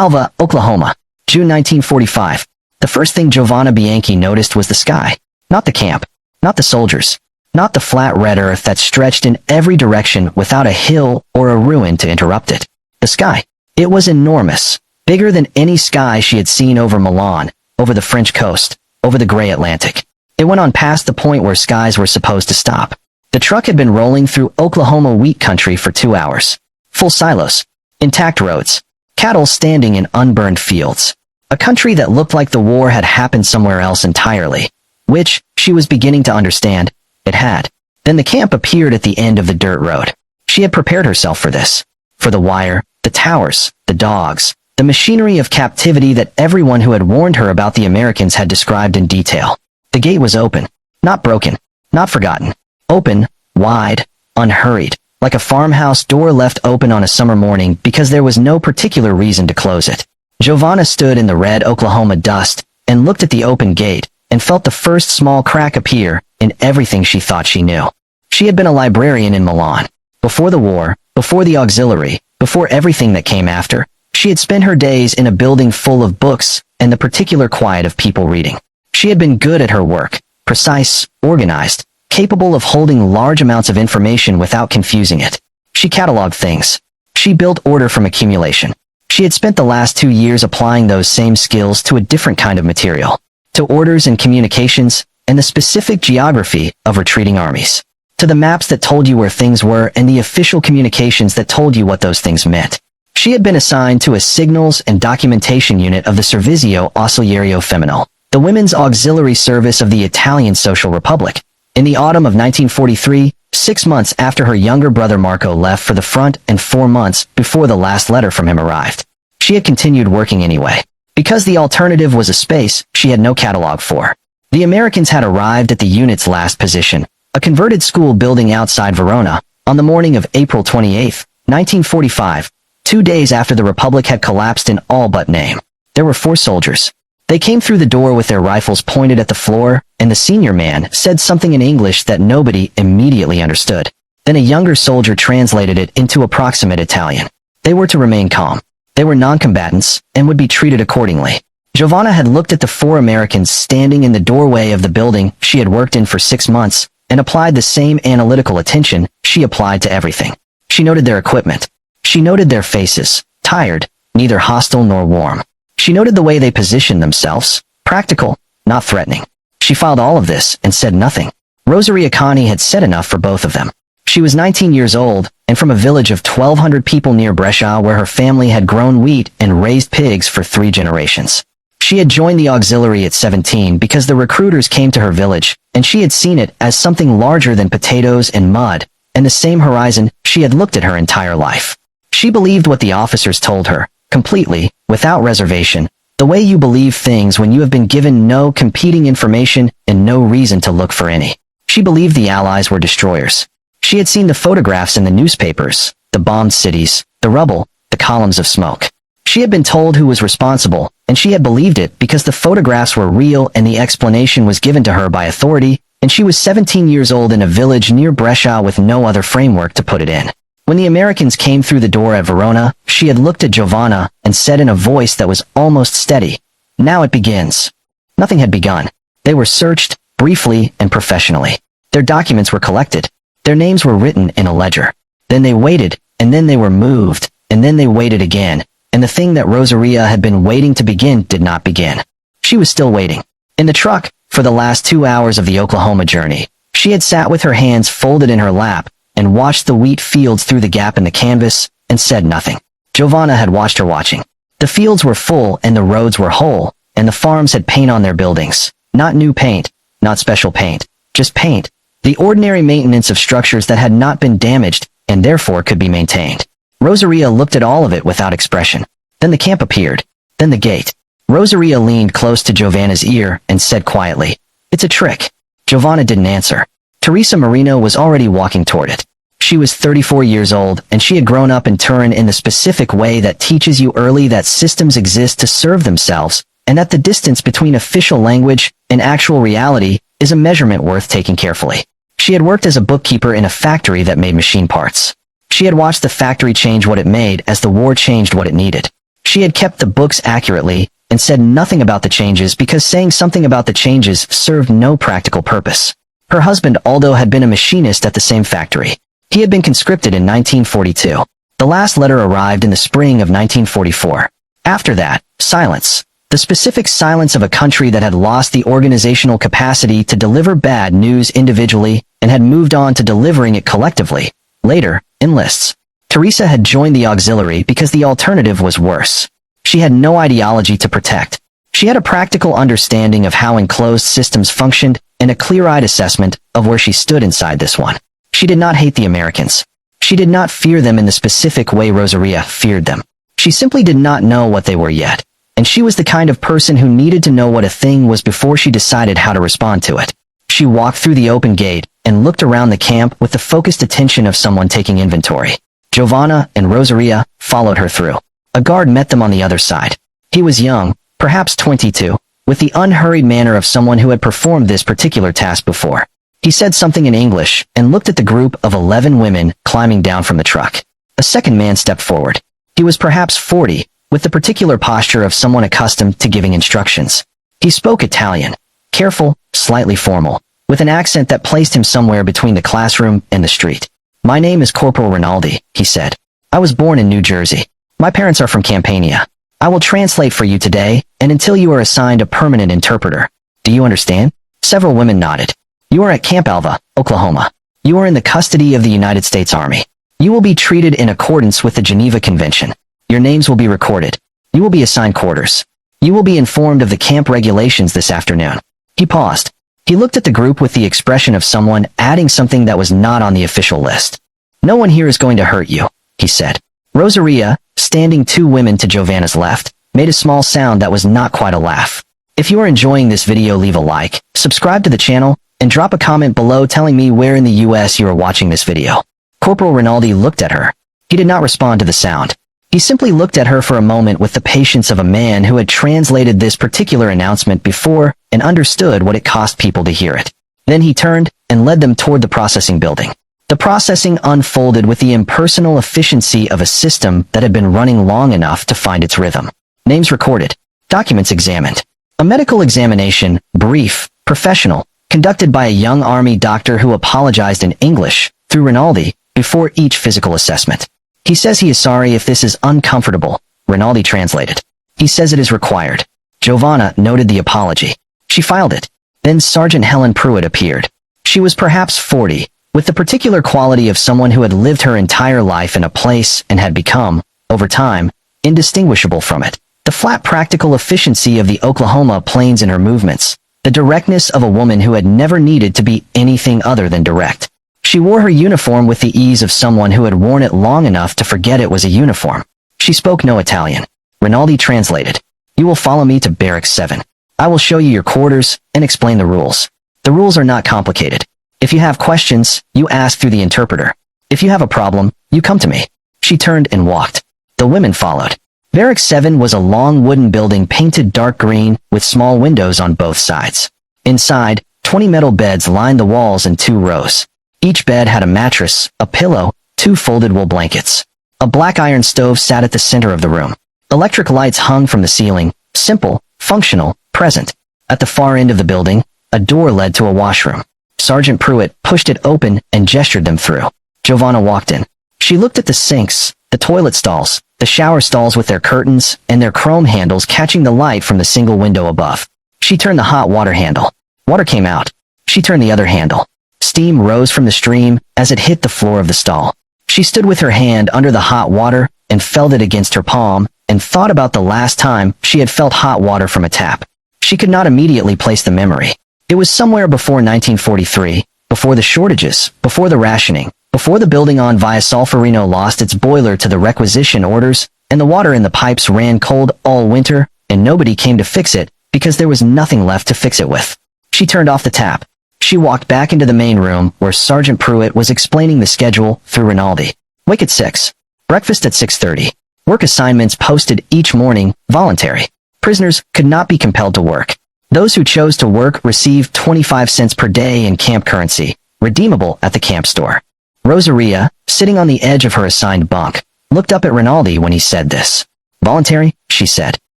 Alva, Oklahoma, June 1945. The first thing Giovanna Bianchi noticed was the sky. Not the camp. Not the soldiers. Not the flat red earth that stretched in every direction without a hill or a ruin to interrupt it. The sky. It was enormous. Bigger than any sky she had seen over Milan, over the French coast, over the gray Atlantic. It went on past the point where skies were supposed to stop. The truck had been rolling through Oklahoma wheat country for 2 hours. Full silos. Intact roads. Cattle standing in unburned fields. A country that looked like the war had happened somewhere else entirely. Which, she was beginning to understand, it had. Then the camp appeared at the end of the dirt road. She had prepared herself for this. For the wire, the towers, the dogs, the machinery of captivity that everyone who had warned her about the Americans had described in detail. The gate was open. Not broken. Not forgotten. Open, wide, unhurried, like a farmhouse door left open on a summer morning because there was no particular reason to close it. Giovanna stood in the red Oklahoma dust and looked at the open gate and felt the first small crack appear in everything she thought she knew. She had been a librarian in Milan. Before the war, before the auxiliary, before everything that came after, she had spent her days in a building full of books and the particular quiet of people reading. She had been good at her work, precise, organized, capable of holding large amounts of information without confusing it. She cataloged things. She built order from accumulation. She had spent the last 2 years applying those same skills to a different kind of material, to orders and communications, and the specific geography of retreating armies, to the maps that told you where things were and the official communications that told you what those things meant. She had been assigned to a signals and documentation unit of the Servizio Ausiliario Femminile, the women's auxiliary service of the Italian Social Republic. In the autumn of 1943, 6 months after her younger brother Marco left for the front and 4 months before the last letter from him arrived. She had continued working anyway. Because the alternative was a space she had no catalog for. The Americans had arrived at the unit's last position, a converted school building outside Verona, on the morning of April 28, 1945, 2 days after the Republic had collapsed in all but name. There were 4 soldiers. They came through the door with their rifles pointed at the floor, and the senior man said something in English that nobody immediately understood. Then a younger soldier translated it into approximate Italian. They were to remain calm. They were non-combatants, and would be treated accordingly. Giovanna had looked at the 4 Americans standing in the doorway of the building she had worked in for 6 months, and applied the same analytical attention she applied to everything. She noted their equipment. She noted their faces, tired, neither hostile nor warm. She noted the way they positioned themselves, practical, not threatening. She filed all of this and said nothing. Rosaria Connie had said enough for both of them. She was 19 years old, and from a village of 1,200 people near Brescia where her family had grown wheat and raised pigs for 3 generations. She had joined the auxiliary at 17 because the recruiters came to her village, and she had seen it as something larger than potatoes and mud, and the same horizon she had looked at her entire life. She believed what the officers told her, completely, without reservation, the way you believe things when you have been given no competing information and no reason to look for any. She believed the Allies were destroyers. She had seen the photographs in the newspapers, the bombed cities, the rubble, the columns of smoke. She had been told who was responsible, and she had believed it because the photographs were real and the explanation was given to her by authority, and she was 17 years old in a village near Brescia with no other framework to put it in. When the Americans came through the door at Verona, she had looked at Giovanna and said in a voice that was almost steady, "Now it begins." Nothing had begun. They were searched, briefly and professionally. Their documents were collected. Their names were written in a ledger. Then they waited, and then they were moved, and then they waited again, and the thing that Rosaria had been waiting to begin did not begin. She was still waiting. In the truck, for the last 2 hours of the Oklahoma journey, she had sat with her hands folded in her lap, and watched the wheat fields through the gap in the canvas, and said nothing. Giovanna had watched her watching. The fields were full and the roads were whole, and the farms had paint on their buildings. Not new paint, not special paint, just paint. The ordinary maintenance of structures that had not been damaged, and therefore could be maintained. Rosaria looked at all of it without expression. Then the camp appeared. Then the gate. Rosaria leaned close to Giovanna's ear and said quietly, "It's a trick." Giovanna didn't answer. Teresa Marino was already walking toward it. She was 34 years old, and she had grown up in Turin in the specific way that teaches you early that systems exist to serve themselves, and that the distance between official language and actual reality is a measurement worth taking carefully. She had worked as a bookkeeper in a factory that made machine parts. She had watched the factory change what it made as the war changed what it needed. She had kept the books accurately and said nothing about the changes because saying something about the changes served no practical purpose. Her husband Aldo had been a machinist at the same factory. He had been conscripted in 1942. The last letter arrived in the spring of 1944. After that, silence. The specific silence of a country that had lost the organizational capacity to deliver bad news individually and had moved on to delivering it collectively. Later, in lists. Teresa had joined the auxiliary because the alternative was worse. She had no ideology to protect. She had a practical understanding of how enclosed systems functioned and a clear-eyed assessment of where she stood inside this one. She did not hate the Americans. She did not fear them in the specific way Rosaria feared them. She simply did not know what they were yet, and she was the kind of person who needed to know what a thing was before she decided how to respond to it. She walked through the open gate and looked around the camp with the focused attention of someone taking inventory. Giovanna and Rosaria followed her through. A guard met them on the other side. He was young, perhaps 22, with the unhurried manner of someone who had performed this particular task before. He said something in English and looked at the group of 11 women climbing down from the truck. A second man stepped forward. He was perhaps 40, with the particular posture of someone accustomed to giving instructions. He spoke Italian, careful, slightly formal, with an accent that placed him somewhere between the classroom and the street. "My name is Corporal Rinaldi," he said. "I was born in New Jersey. My parents are from Campania. I will translate for you today, and until you are assigned a permanent interpreter. Do you understand?" Several women nodded. "You are at Camp Alva, Oklahoma. You are in the custody of the United States Army. You will be treated in accordance with the Geneva Convention. Your names will be recorded. You will be assigned quarters. You will be informed of the camp regulations this afternoon." He paused. He looked at the group with the expression of someone adding something that was not on the official list. "No one here is going to hurt you," he said. Rosaria, standing 2 women to Giovanna's left, made a small sound that was not quite a laugh. If you are enjoying this video, leave a like, subscribe to the channel, and drop a comment below telling me where in the US you are watching this video. Corporal Rinaldi looked at her. He did not respond to the sound. He simply looked at her for a moment with the patience of a man who had translated this particular announcement before and understood what it cost people to hear it. Then he turned and led them toward the processing building. The processing unfolded with the impersonal efficiency of a system that had been running long enough to find its rhythm. Names recorded. Documents examined. A medical examination, brief, professional, conducted by a young army doctor who apologized in English, through Rinaldi, before each physical assessment. "He says he is sorry if this is uncomfortable," Rinaldi translated. "He says it is required." Giovanna noted the apology. She filed it. Then Sergeant Helen Pruitt appeared. She was perhaps 40, with the particular quality of someone who had lived her entire life in a place and had become, over time, indistinguishable from it. The flat practical efficiency of the Oklahoma plains in her movements. The directness of a woman who had never needed to be anything other than direct. She wore her uniform with the ease of someone who had worn it long enough to forget it was a uniform. She spoke no Italian. Rinaldi translated. "You will follow me to Barracks 7. I will show you your quarters and explain the rules. The rules are not complicated. If you have questions, you ask through the interpreter. If you have a problem, you come to me." She turned and walked. The women followed. Barracks 7 was a long wooden building painted dark green with small windows on both sides. Inside, 20 metal beds lined the walls in 2 rows. Each bed had a mattress, a pillow, 2 folded wool blankets. A black iron stove sat at the center of the room. Electric lights hung from the ceiling, simple, functional, present. At the far end of the building, a door led to a washroom. Sergeant Pruitt pushed it open and gestured them through. Giovanna walked in. She looked at the sinks, the toilet stalls, the shower stalls with their curtains and their chrome handles catching the light from the single window above. She turned the hot water handle. Water came out. She turned the other handle. Steam rose from the stream as it hit the floor of the stall. She stood with her hand under the hot water and felt it against her palm and thought about the last time she had felt hot water from a tap. She could not immediately place the memory. It was somewhere before 1943, before the shortages, before the rationing, before the building on Via Solferino lost its boiler to the requisition orders, and the water in the pipes ran cold all winter, and nobody came to fix it because there was nothing left to fix it with. She turned off the tap. She walked back into the main room where Sergeant Pruitt was explaining the schedule through Rinaldi. Wake at 6. Breakfast at 6:30. Work assignments posted each morning, voluntary. Prisoners could not be compelled to work. Those who chose to work received 25 cents per day in camp currency, redeemable at the camp store. Rosaria, sitting on the edge of her assigned bunk, looked up at Rinaldi when he said this. Voluntary, she said.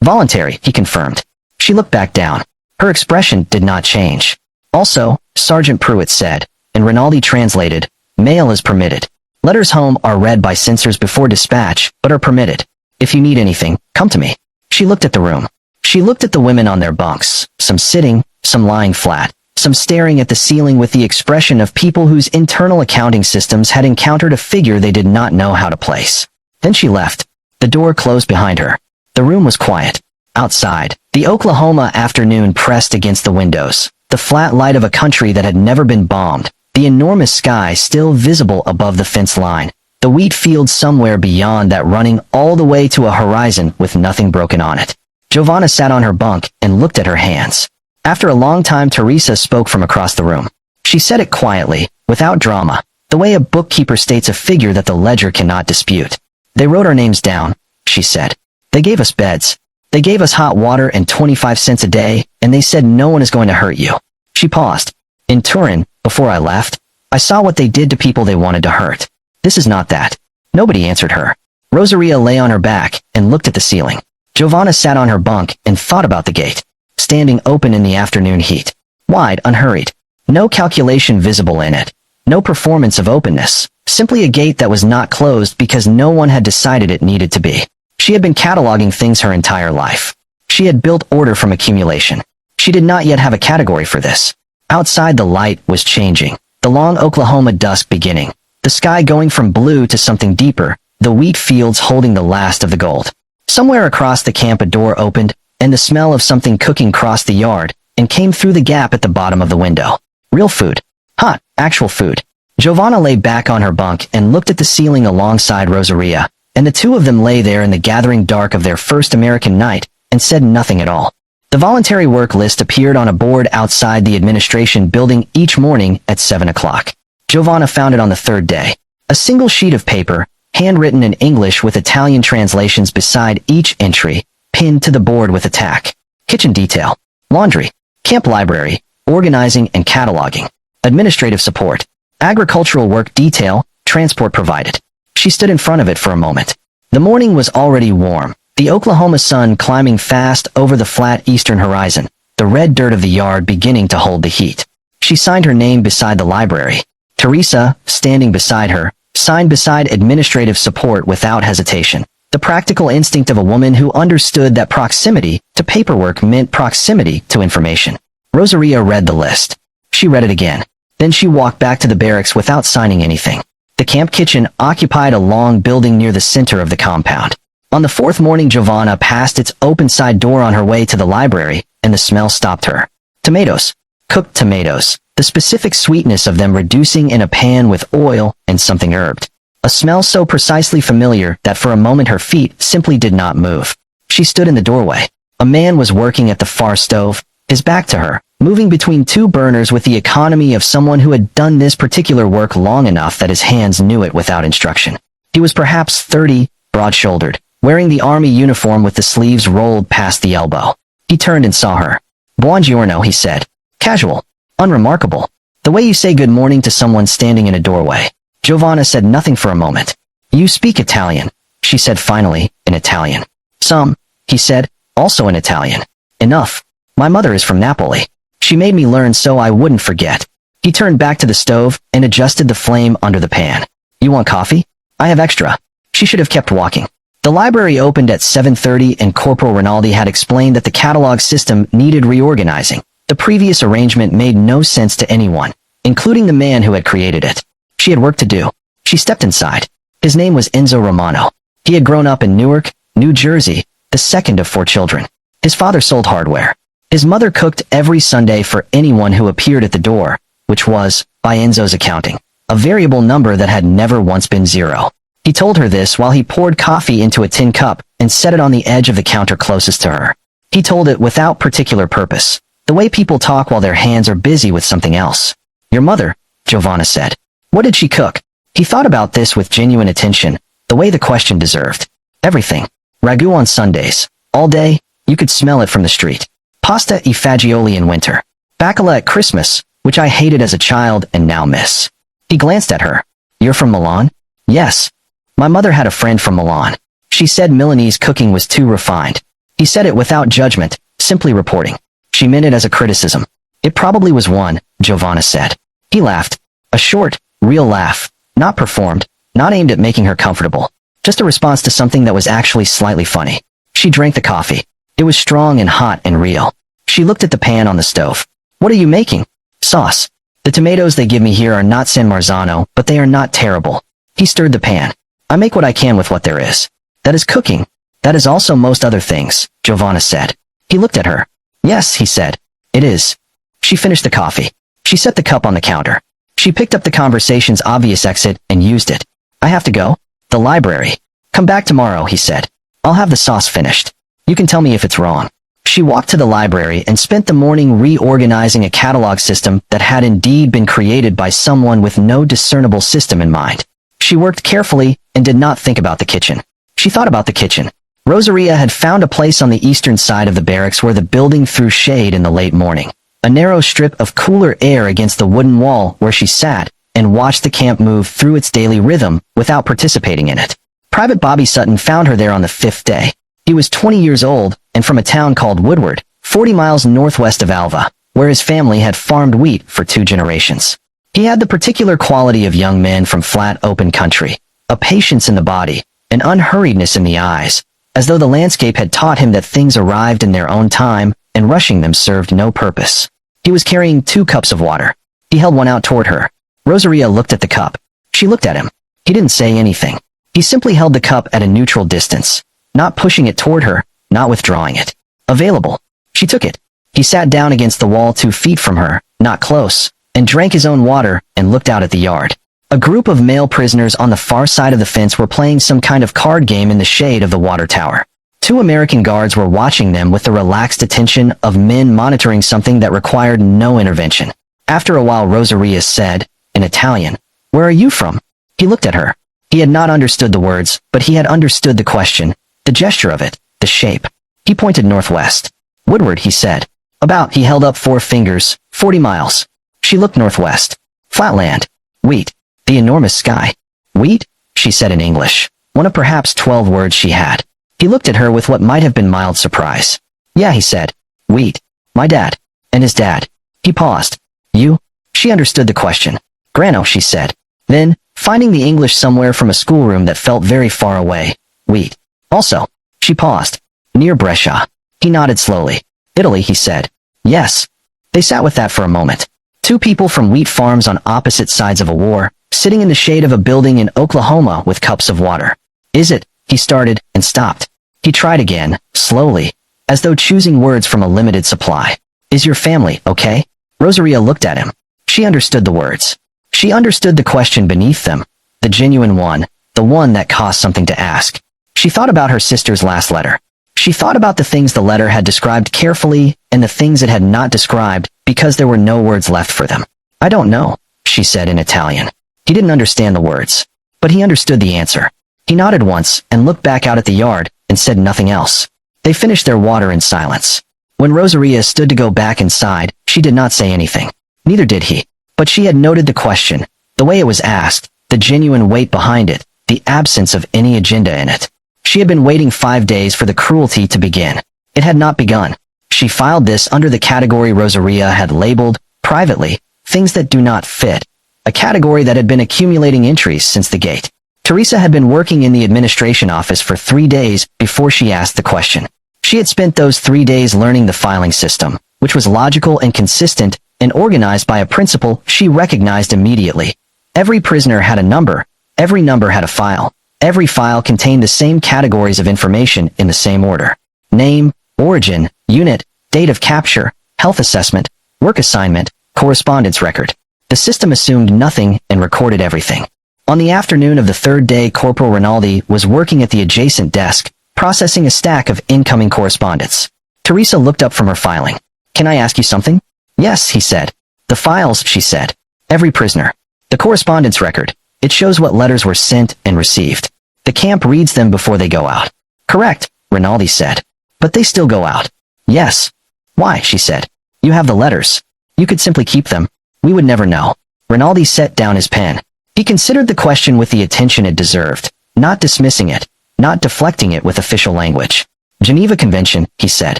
Voluntary, he confirmed. She looked back down. Her expression did not change. Also, Sergeant Pruitt said, and Rinaldi translated, mail is permitted. Letters home are read by censors before dispatch, but are permitted. If you need anything, come to me. She looked at the room. She looked at the women on their bunks, some sitting, some lying flat, some staring at the ceiling with the expression of people whose internal accounting systems had encountered a figure they did not know how to place. Then she left. The door closed behind her. The room was quiet. Outside, the Oklahoma afternoon pressed against the windows, the flat light of a country that had never been bombed, the enormous sky still visible above the fence line, the wheat field somewhere beyond that running all the way to a horizon with nothing broken on it. Giovanna sat on her bunk and looked at her hands. After a long time, Teresa spoke from across the room. She said it quietly, without drama, the way a bookkeeper states a figure that the ledger cannot dispute. They wrote our names down, she said. They gave us beds. They gave us hot water and 25 cents a day, and they said no one is going to hurt you. She paused. In Turin, before I left, I saw what they did to people they wanted to hurt. This is not that. Nobody answered her. Rosaria lay on her back and looked at the ceiling. Giovanna sat on her bunk and thought about the gate, standing open in the afternoon heat. Wide, unhurried. No calculation visible in it. No performance of openness. Simply a gate that was not closed because no one had decided it needed to be. She had been cataloging things her entire life. She had built order from accumulation. She did not yet have a category for this. Outside, the light was changing. The long Oklahoma dusk beginning. The sky going from blue to something deeper. The wheat fields holding the last of the gold. Somewhere across the camp a door opened, and the smell of something cooking crossed the yard and came through the gap at the bottom of the window. Real food. Hot, actual food. Giovanna lay back on her bunk and looked at the ceiling alongside Rosaria, and the two of them lay there in the gathering dark of their first American night and said nothing at all. The voluntary work list appeared on a board outside the administration building each morning at 7 o'clock. Giovanna found it on the third day. A single sheet of paper, handwritten in English with Italian translations beside each entry, pinned to the board with a tack. Kitchen detail. Laundry. Camp library. Organizing and cataloging. Administrative support. Agricultural work detail. Transport provided. She stood in front of it for a moment. The morning was already warm, the Oklahoma sun climbing fast over the flat eastern horizon, the red dirt of the yard beginning to hold the heat. She signed her name beside the library. Teresa, standing beside her, signed beside administrative support without hesitation. The practical instinct of a woman who understood that proximity to paperwork meant proximity to information. Rosaria read the list. She read it again. Then she walked back to the barracks without signing anything. The camp kitchen occupied a long building near the center of the compound. On the fourth morning, Giovanna passed its open side door on her way to the library, and the smell stopped her. Tomatoes. Cooked tomatoes. The specific sweetness of them reducing in a pan with oil and something herbed. A smell so precisely familiar that for a moment her feet simply did not move. She stood in the doorway. A man was working at the far stove, his back to her, moving between two burners with the economy of someone who had done this particular work long enough that his hands knew it without instruction. He was perhaps 30, broad-shouldered, wearing the army uniform with the sleeves rolled past the elbow. He turned and saw her. Buongiorno, he said. Casual. Unremarkable. The way you say good morning to someone standing in a doorway. Giovanna said nothing for a moment. You speak Italian, she said finally, in Italian. Some, he said, also in Italian. Enough. My mother is from Napoli. She made me learn so I wouldn't forget. He turned back to the stove and adjusted the flame under the pan. You want coffee? I have extra. She should have kept walking. The library opened at 7:30 and Corporal Rinaldi had explained that the catalog system needed reorganizing. The previous arrangement made no sense to anyone, including the man who had created it. She had work to do. She stepped inside. His name was Enzo Romano. He had grown up in Newark, New Jersey, the second of 4 children. His father sold hardware. His mother cooked every Sunday for anyone who appeared at the door, which was, by Enzo's accounting, a variable number that had never once been 0. He told her this while he poured coffee into a tin cup and set it on the edge of the counter closest to her. He told it without particular purpose, the way people talk while their hands are busy with something else. Your mother, Giovanna said. What did she cook? He thought about this with genuine attention, the way the question deserved. Everything. Ragu on Sundays. All day, you could smell it from the street. Pasta e fagioli in winter. Bacala at Christmas, which I hated as a child and now miss. He glanced at her. You're from Milan? Yes. My mother had a friend from Milan. She said Milanese cooking was too refined. He said it without judgment, simply reporting. She meant it as a criticism. It probably was one, Giovanna said. He laughed. A short, real laugh, not performed, not aimed at making her comfortable. Just a response to something that was actually slightly funny. She drank the coffee. It was strong and hot and real. She looked at the pan on the stove. What are you making? Sauce. The tomatoes they give me here are not San Marzano, but they are not terrible. He stirred the pan. I make what I can with what there is. That is cooking. That is also most other things, Giovanna said. He looked at her. Yes, he said. It is. She finished the coffee. She set the cup on the counter. She picked up the conversation's obvious exit and used it. I have to go. The library. Come back tomorrow, he said. I'll have the sauce finished. You can tell me if it's wrong. She walked to the library and spent the morning reorganizing a catalog system that had indeed been created by someone with no discernible system in mind. She worked carefully and did not think about the kitchen. She thought about the kitchen. Rosaria had found a place on the eastern side of the barracks where the building threw shade in the late morning. A narrow strip of cooler air against the wooden wall where she sat and watched the camp move through its daily rhythm without participating in it. Private Bobby Sutton found her there on the 5th day. He was 20 years old and from a town called Woodward, 40 miles northwest of Alva, where his family had farmed wheat for 2 generations. He had the particular quality of young men from flat open country, a patience in the body, an unhurriedness in the eyes, as though the landscape had taught him that things arrived in their own time and rushing them served no purpose. He was carrying 2 cups of water. He held one out toward her. Rosaria looked at the cup. She looked at him. He didn't say anything. He simply held the cup at a neutral distance, not pushing it toward her, not withdrawing it. Available. She took it. He sat down against the wall 2 feet from her, not close, and drank his own water and looked out at the yard. A group of male prisoners on the far side of the fence were playing some kind of card game in the shade of the water tower. 2 American guards were watching them with the relaxed attention of men monitoring something that required no intervention. After a while Rosaria said, in Italian, "Where are you from?" He looked at her. He had not understood the words, but he had understood the question, the gesture of it, the shape. He pointed northwest. Woodward, he said. About, he held up 4 fingers, 40 miles. She looked northwest. Flatland. Wheat. The enormous sky. Wheat? She said in English, one of perhaps 12 words she had. He looked at her with what might have been mild surprise. Yeah, he said. Wheat. My dad. And his dad. He paused. You? She understood the question. Grano, she said. Then, finding the English somewhere from a schoolroom that felt very far away. Wheat. Also. She paused. Near Brescia. He nodded slowly. Italy, he said. Yes. They sat with that for a moment. 2 people from wheat farms on opposite sides of a war, sitting in the shade of a building in Oklahoma with cups of water. Is it? He started and stopped. He tried again, slowly, as though choosing words from a limited supply. Is your family okay? Rosaria looked at him. She understood the words. She understood the question beneath them, the genuine one, the one that cost something to ask. She thought about her sister's last letter. She thought about the things the letter had described carefully and the things it had not described because there were no words left for them. I don't know, she said in Italian. He didn't understand the words, but he understood the answer. He nodded once and looked back out at the yard and said nothing else. They finished their water in silence. When Rosaria stood to go back inside, she did not say anything. Neither did he. But she had noted the question, the way it was asked, the genuine weight behind it, the absence of any agenda in it. She had been waiting 5 days for the cruelty to begin. It had not begun. She filed this under the category Rosaria had labeled, privately, things that do not fit, a category that had been accumulating entries since the gate. Teresa had been working in the administration office for 3 days before she asked the question. She had spent those 3 days learning the filing system, which was logical and consistent and organized by a principle she recognized immediately. Every prisoner had a number, every number had a file. Every file contained the same categories of information in the same order. Name, origin, unit, date of capture, health assessment, work assignment, correspondence record. The system assumed nothing and recorded everything. On the afternoon of the 3rd day, Corporal Rinaldi was working at the adjacent desk, processing a stack of incoming correspondence. Teresa looked up from her filing. Can I ask you something? Yes, he said. The files, she said. Every prisoner. The correspondence record. It shows what letters were sent and received. The camp reads them before they go out. Correct, Rinaldi said. But they still go out. Yes. Why, she said. You have the letters. You could simply keep them. We would never know. Rinaldi set down his pen. He considered the question with the attention it deserved, not dismissing it, not deflecting it with official language. Geneva Convention, he said.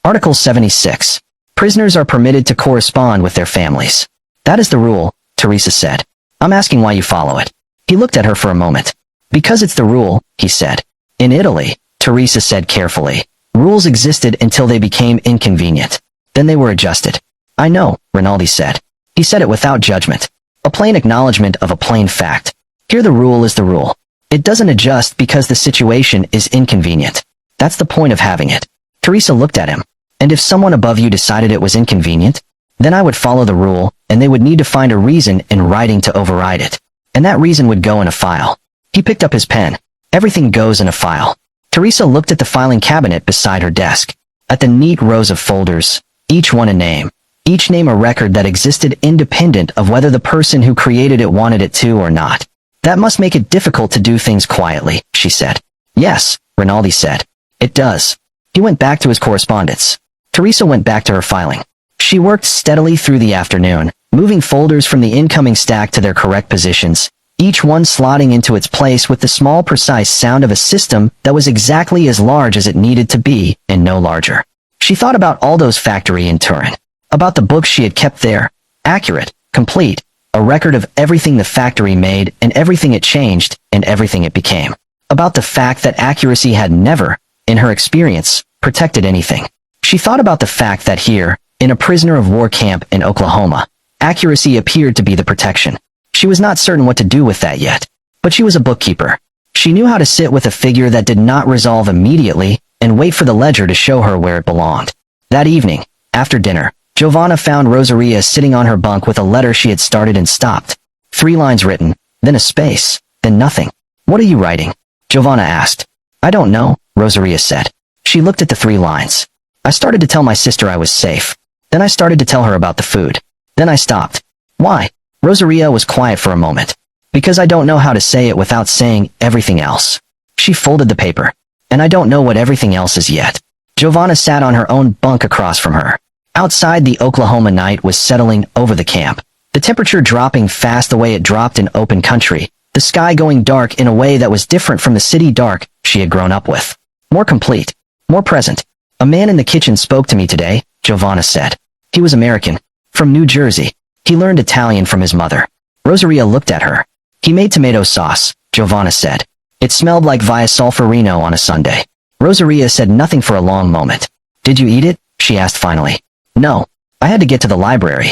Article 76. Prisoners are permitted to correspond with their families. That is the rule, Teresa said. I'm asking why you follow it. He looked at her for a moment. Because it's the rule, he said. In Italy, Teresa said carefully, rules existed until they became inconvenient. Then they were adjusted. I know, Rinaldi said. He said it without judgment. A plain acknowledgement of a plain fact. Here the rule is the rule. It doesn't adjust because the situation is inconvenient. That's the point of having it. Teresa looked at him. And if someone above you decided it was inconvenient, then I would follow the rule, and they would need to find a reason in writing to override it. And that reason would go in a file. He picked up his pen. Everything goes in a file. Teresa looked at the filing cabinet beside her desk. At the neat rows of folders, each one a name. Each name a record that existed independent of whether the person who created it wanted it to or not. That must make it difficult to do things quietly, she said. Yes, Rinaldi said. It does. He went back to his correspondence. Teresa went back to her filing. She worked steadily through the afternoon, moving folders from the incoming stack to their correct positions, each one slotting into its place with the small precise sound of a system that was exactly as large as it needed to be, and no larger. She thought about all those factory in Turin, about the books she had kept there, accurate, complete, a record of everything the factory made and everything it changed and everything it became, about the fact that accuracy had never, in her experience, protected anything. She thought about the fact that here, in a prisoner of war camp in Oklahoma, accuracy appeared to be the protection. She was not certain what to do with that yet, but she was a bookkeeper. She knew how to sit with a figure that did not resolve immediately and wait for the ledger to show her where it belonged. That evening, after dinner, Giovanna found Rosaria sitting on her bunk with a letter she had started and stopped. 3 lines written, then a space, then nothing. What are you writing? Giovanna asked. I don't know, Rosaria said. She looked at the 3 lines. I started to tell my sister I was safe. Then I started to tell her about the food. Then I stopped. Why? Rosaria was quiet for a moment. Because I don't know how to say it without saying everything else. She folded the paper. And I don't know what everything else is yet. Giovanna sat on her own bunk across from her. Outside, the Oklahoma night was settling over the camp. The temperature dropping fast the way it dropped in open country. The sky going dark in a way that was different from the city dark she had grown up with. More complete. More present. A man in the kitchen spoke to me today, Giovanna said. He was American. From New Jersey. He learned Italian from his mother. Rosaria looked at her. He made tomato sauce, Giovanna said. It smelled like Via Solferino on a Sunday. Rosaria said nothing for a long moment. Did you eat it? She asked finally. No. I had to get to the library.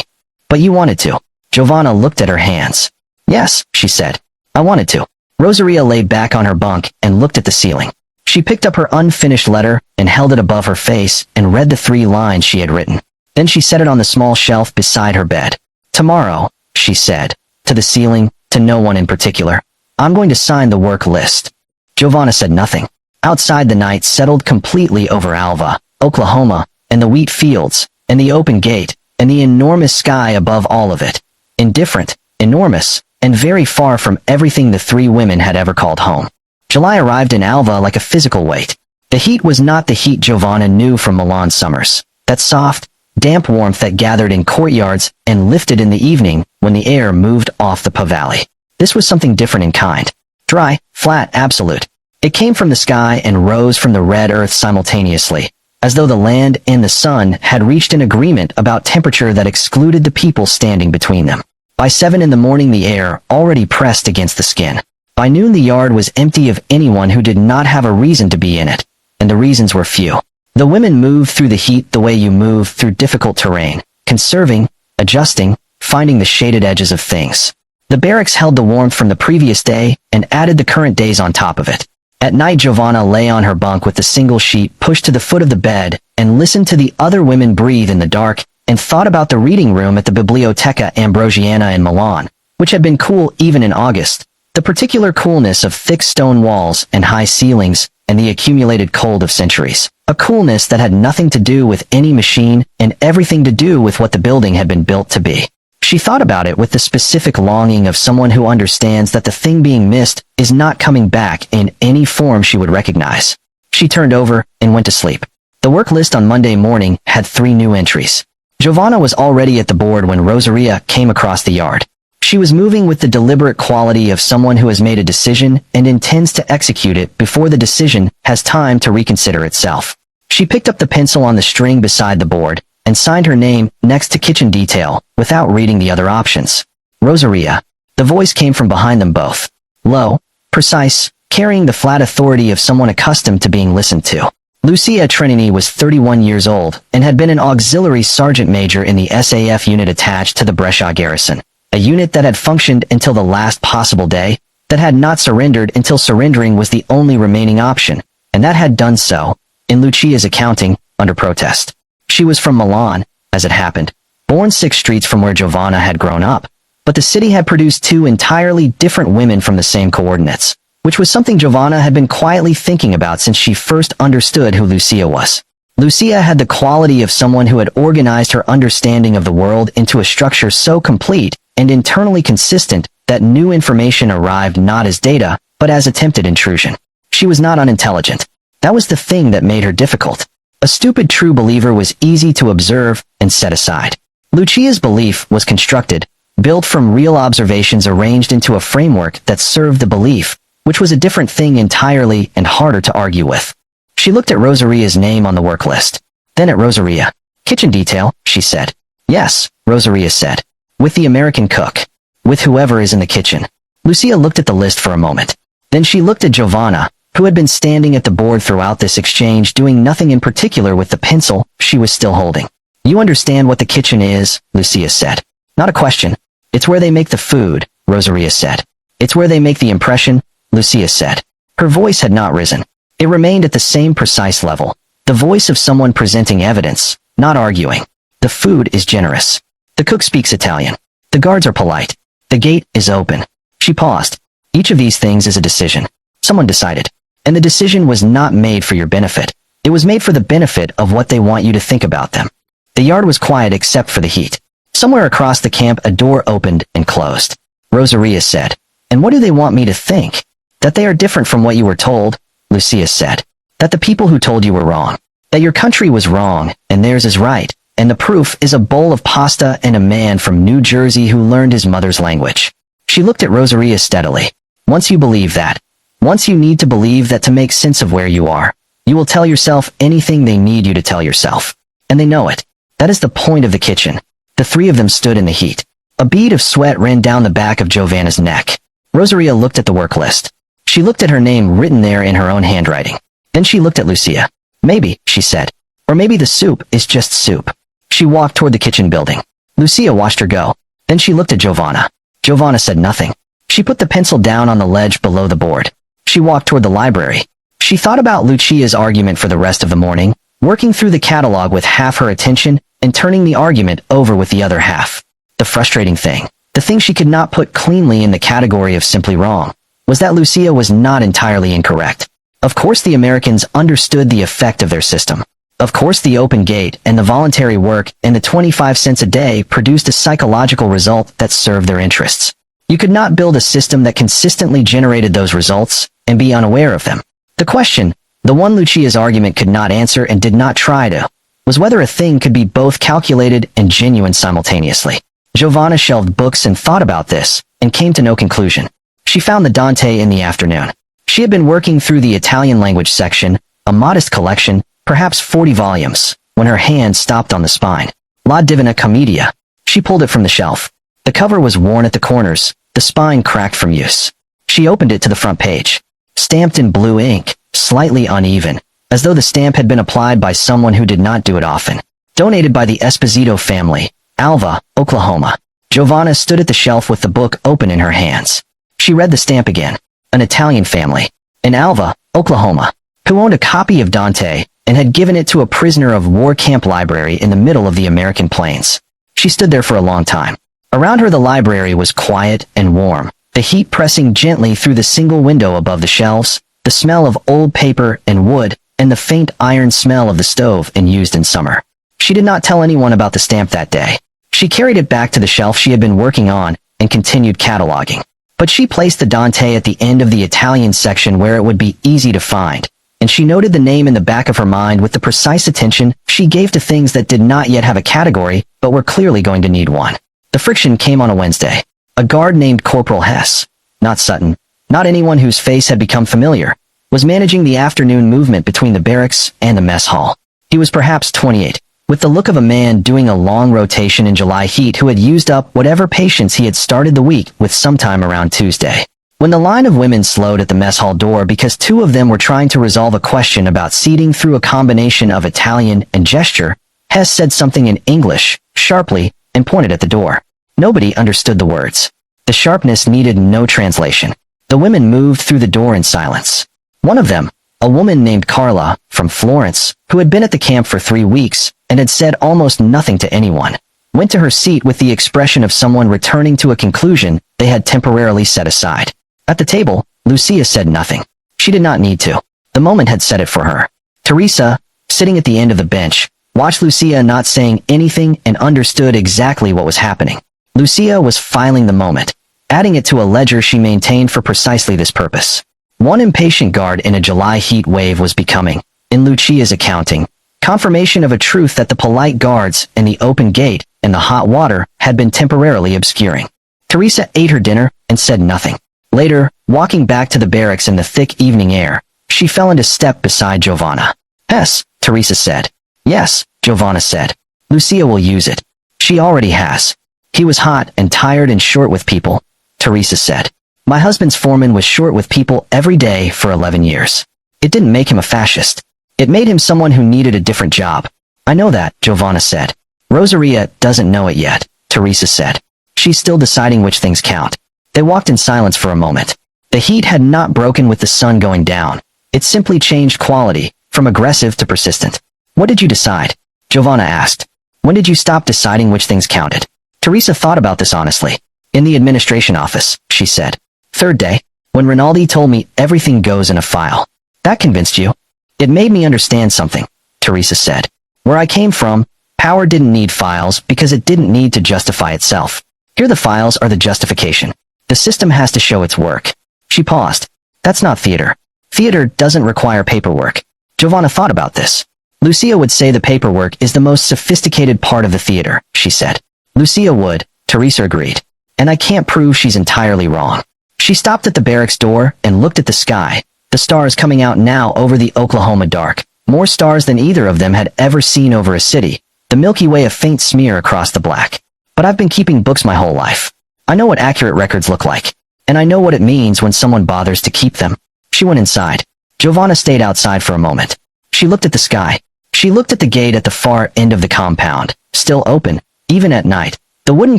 But you wanted to. Giovanna looked at her hands. Yes, she said. I wanted to. Rosaria lay back on her bunk and looked at the ceiling. She picked up her unfinished letter and held it above her face and read the 3 lines she had written. Then she set it on the small shelf beside her bed. Tomorrow, she said, to the ceiling, to no one in particular, I'm going to sign the work list. Giovanna said nothing. Outside, the night settled completely over Alva, Oklahoma, and the wheat fields, and the open gate, and the enormous sky above all of it. Indifferent, enormous, and very far from everything the 3 women had ever called home. July arrived in Alva like a physical weight. The heat was not the heat Giovanna knew from Milan summers. That soft, damp warmth that gathered in courtyards and lifted in the evening when the air moved off the Po Valley. This was something different in kind. Dry, flat, absolute. It came from the sky and rose from the red earth simultaneously, as though the land and the sun had reached an agreement about temperature that excluded the people standing between them. By 7 in the morning, the air already pressed against the skin. By noon, the yard was empty of anyone who did not have a reason to be in it, and the reasons were few. The women moved through the heat the way you move through difficult terrain, conserving, adjusting, finding the shaded edges of things. The barracks held the warmth from the previous day and added the current days on top of it. At night, Giovanna lay on her bunk with the single sheet pushed to the foot of the bed and listened to the other women breathe in the dark and thought about the reading room at the Biblioteca Ambrosiana in Milan, which had been cool even in August. The particular coolness of thick stone walls and high ceilings and the accumulated cold of centuries. A coolness that had nothing to do with any machine and everything to do with what the building had been built to be. She thought about it with the specific longing of someone who understands that the thing being missed is not coming back in any form she would recognize. She turned over and went to sleep. The work list on Monday morning had 3 new entries. Giovanna was already at the board when Rosaria came across the yard. She She was moving with the deliberate quality of someone who has made a decision and intends to execute it before the decision has time to reconsider itself. She picked up the pencil on the string beside the board and signed her name next to kitchen detail without reading the other options. Rosaria. The voice came from behind them both. Low, precise, carrying the flat authority of someone accustomed to being listened to. Lucia Trinity was 31 years old and had been an auxiliary sergeant major in the SAF unit attached to the Brescia garrison, a unit that had functioned until the last possible day, that had not surrendered until surrendering was the only remaining option, and that had done so, in Lucia's accounting, under protest. She was from Milan, as it happened, born 6 streets from where Giovanna had grown up, but the city had produced 2 entirely different women from the same coordinates, which was something Giovanna had been quietly thinking about since she first understood who Lucia was. Lucia had the quality of someone who had organized her understanding of the world into a structure so complete and internally consistent that new information arrived not as data, but as attempted intrusion. She was not unintelligent. That was the thing that made her difficult. A stupid true believer was easy to observe and set aside. Lucia's belief was constructed, built from real observations arranged into a framework that served the belief, which was a different thing entirely and harder to argue with. She looked at Rosaria's name on the work list. Then at Rosaria. Kitchen detail, she said. Yes, Rosaria said. With the American cook. With whoever is in the kitchen. Lucia looked at the list for a moment. Then she looked at Giovanna, who had been standing at the board throughout this exchange doing nothing in particular with the pencil she was still holding. You understand what the kitchen is, Lucia said. Not a question. It's where they make the food, Rosaria said. It's where they make the impression, Lucia said. Her voice had not risen. It remained at the same precise level. The voice of someone presenting evidence, not arguing. The food is generous. The cook speaks Italian. The guards are polite. The gate is open. She paused. Each of these things is a decision. Someone decided. And the decision was not made for your benefit. It was made for the benefit of what they want you to think about them. The yard was quiet except for the heat. Somewhere across the camp a door opened and closed. Rosaria said. And what do they want me to think? That they are different from what you were told, Lucia said. That the people who told you were wrong. That your country was wrong, and theirs is right. And the proof is a bowl of pasta and a man from New Jersey who learned his mother's language. She looked at Rosaria steadily. Once you believe that, once you need to believe that to make sense of where you are, you will tell yourself anything they need you to tell yourself. And they know it. That is the point of the kitchen. The 3 of them stood in the heat. A bead of sweat ran down the back of Giovanna's neck. Rosaria looked at the work list. She looked at her name written there in her own handwriting. Then she looked at Lucia. Maybe, she said. Or maybe the soup is just soup. She walked toward the kitchen building. Lucia watched her go. Then she looked at Giovanna. Giovanna said nothing. She put the pencil down on the ledge below the board. She walked toward the library. She thought about Lucia's argument for the rest of the morning, working through the catalog with half her attention and turning the argument over with the other half. The frustrating thing, the thing she could not put cleanly in the category of simply wrong, was that Lucia was not entirely incorrect. Of course the Americans understood the effect of their system. Of course the open gate and the voluntary work and the 25 cents a day produced a psychological result that served their interests. You could not build a system that consistently generated those results and be unaware of them. The question, the one Lucia's argument could not answer and did not try to, was whether a thing could be both calculated and genuine simultaneously. Giovanna shelved books and thought about this, and came to no conclusion. She found the Dante in the afternoon. She had been working through the Italian language section, a modest collection, perhaps 40 volumes, when her hand stopped on the spine. La Divina Commedia. She pulled it from the shelf. The cover was worn at the corners, the spine cracked from use. She opened it to the front page. Stamped in blue ink, slightly uneven, as though the stamp had been applied by someone who did not do it often. Donated by the Esposito family, Alva, Oklahoma. Giovanna stood at the shelf with the book open in her hands. She read the stamp again. An Italian family, in Alva, Oklahoma, who owned a copy of Dante and had given it to a prisoner of war camp library in the middle of the American plains. She stood there for a long time. Around her the library was quiet and warm, the heat pressing gently through the single window above the shelves, the smell of old paper and wood, and the faint iron smell of the stove used in summer. She did not tell anyone about the stamp that day. She carried it back to the shelf she had been working on and continued cataloging. But she placed the Dante at the end of the Italian section where it would be easy to find, and she noted the name in the back of her mind with the precise attention she gave to things that did not yet have a category but were clearly going to need one. The friction came on a Wednesday. A guard named Corporal Hess, not Sutton, not anyone whose face had become familiar, was managing the afternoon movement between the barracks and the mess hall. He was perhaps 28, with the look of a man doing a long rotation in July heat who had used up whatever patience he had started the week with sometime around Tuesday. When the line of women slowed at the mess hall door because two of them were trying to resolve a question about seating through a combination of Italian and gesture, Hess said something in English, sharply, and pointed at the door. Nobody understood the words. The sharpness needed no translation. The women moved through the door in silence. One of them, a woman named Carla, from Florence, who had been at the camp for 3 weeks and had said almost nothing to anyone, went to her seat with the expression of someone returning to a conclusion they had temporarily set aside. At the table, Lucia said nothing. She did not need to. The moment had said it for her. Teresa, sitting at the end of the bench, watched Lucia not saying anything and understood exactly what was happening. Lucia was filing the moment, adding it to a ledger she maintained for precisely this purpose. One impatient guard in a July heat wave was becoming, in Lucia's accounting, confirmation of a truth that the polite guards and the open gate and the hot water had been temporarily obscuring. Teresa ate her dinner and said nothing. Later, walking back to the barracks in the thick evening air, she fell into step beside Giovanna. "Yes," Teresa said. "Yes," Giovanna said. "Lucia will use it. She already has." "He was hot and tired and short with people," Teresa said. "My husband's foreman was short with people every day for 11 years. It didn't make him a fascist. It made him someone who needed a different job." "I know that," Giovanna said. "Rosaria doesn't know it yet," Teresa said. "She's still deciding which things count." They walked in silence for a moment. The heat had not broken with the sun going down. It simply changed quality, from aggressive to persistent. "What did you decide?" Giovanna asked. "When did you stop deciding which things counted?" Teresa thought about this honestly. "In the administration office," she said. "Third day, when Rinaldi told me everything goes in a file." "That convinced you?" "It made me understand something," Teresa said. "Where I came from, power didn't need files because it didn't need to justify itself. Here the files are the justification. The system has to show its work." She paused. "That's not theater. Theater doesn't require paperwork." Giovanna thought about this. "Lucia would say the paperwork is the most sophisticated part of the theater," she said. "Lucia would," Teresa agreed. "And I can't prove she's entirely wrong." She stopped at the barracks door and looked at the sky, the stars coming out now over the Oklahoma dark, more stars than either of them had ever seen over a city, the Milky Way a faint smear across the black. "But I've been keeping books my whole life. I know what accurate records look like, and I know what it means when someone bothers to keep them." She went inside. Giovanna stayed outside for a moment. She looked at the sky. She looked at the gate at the far end of the compound, still open, even at night, the wooden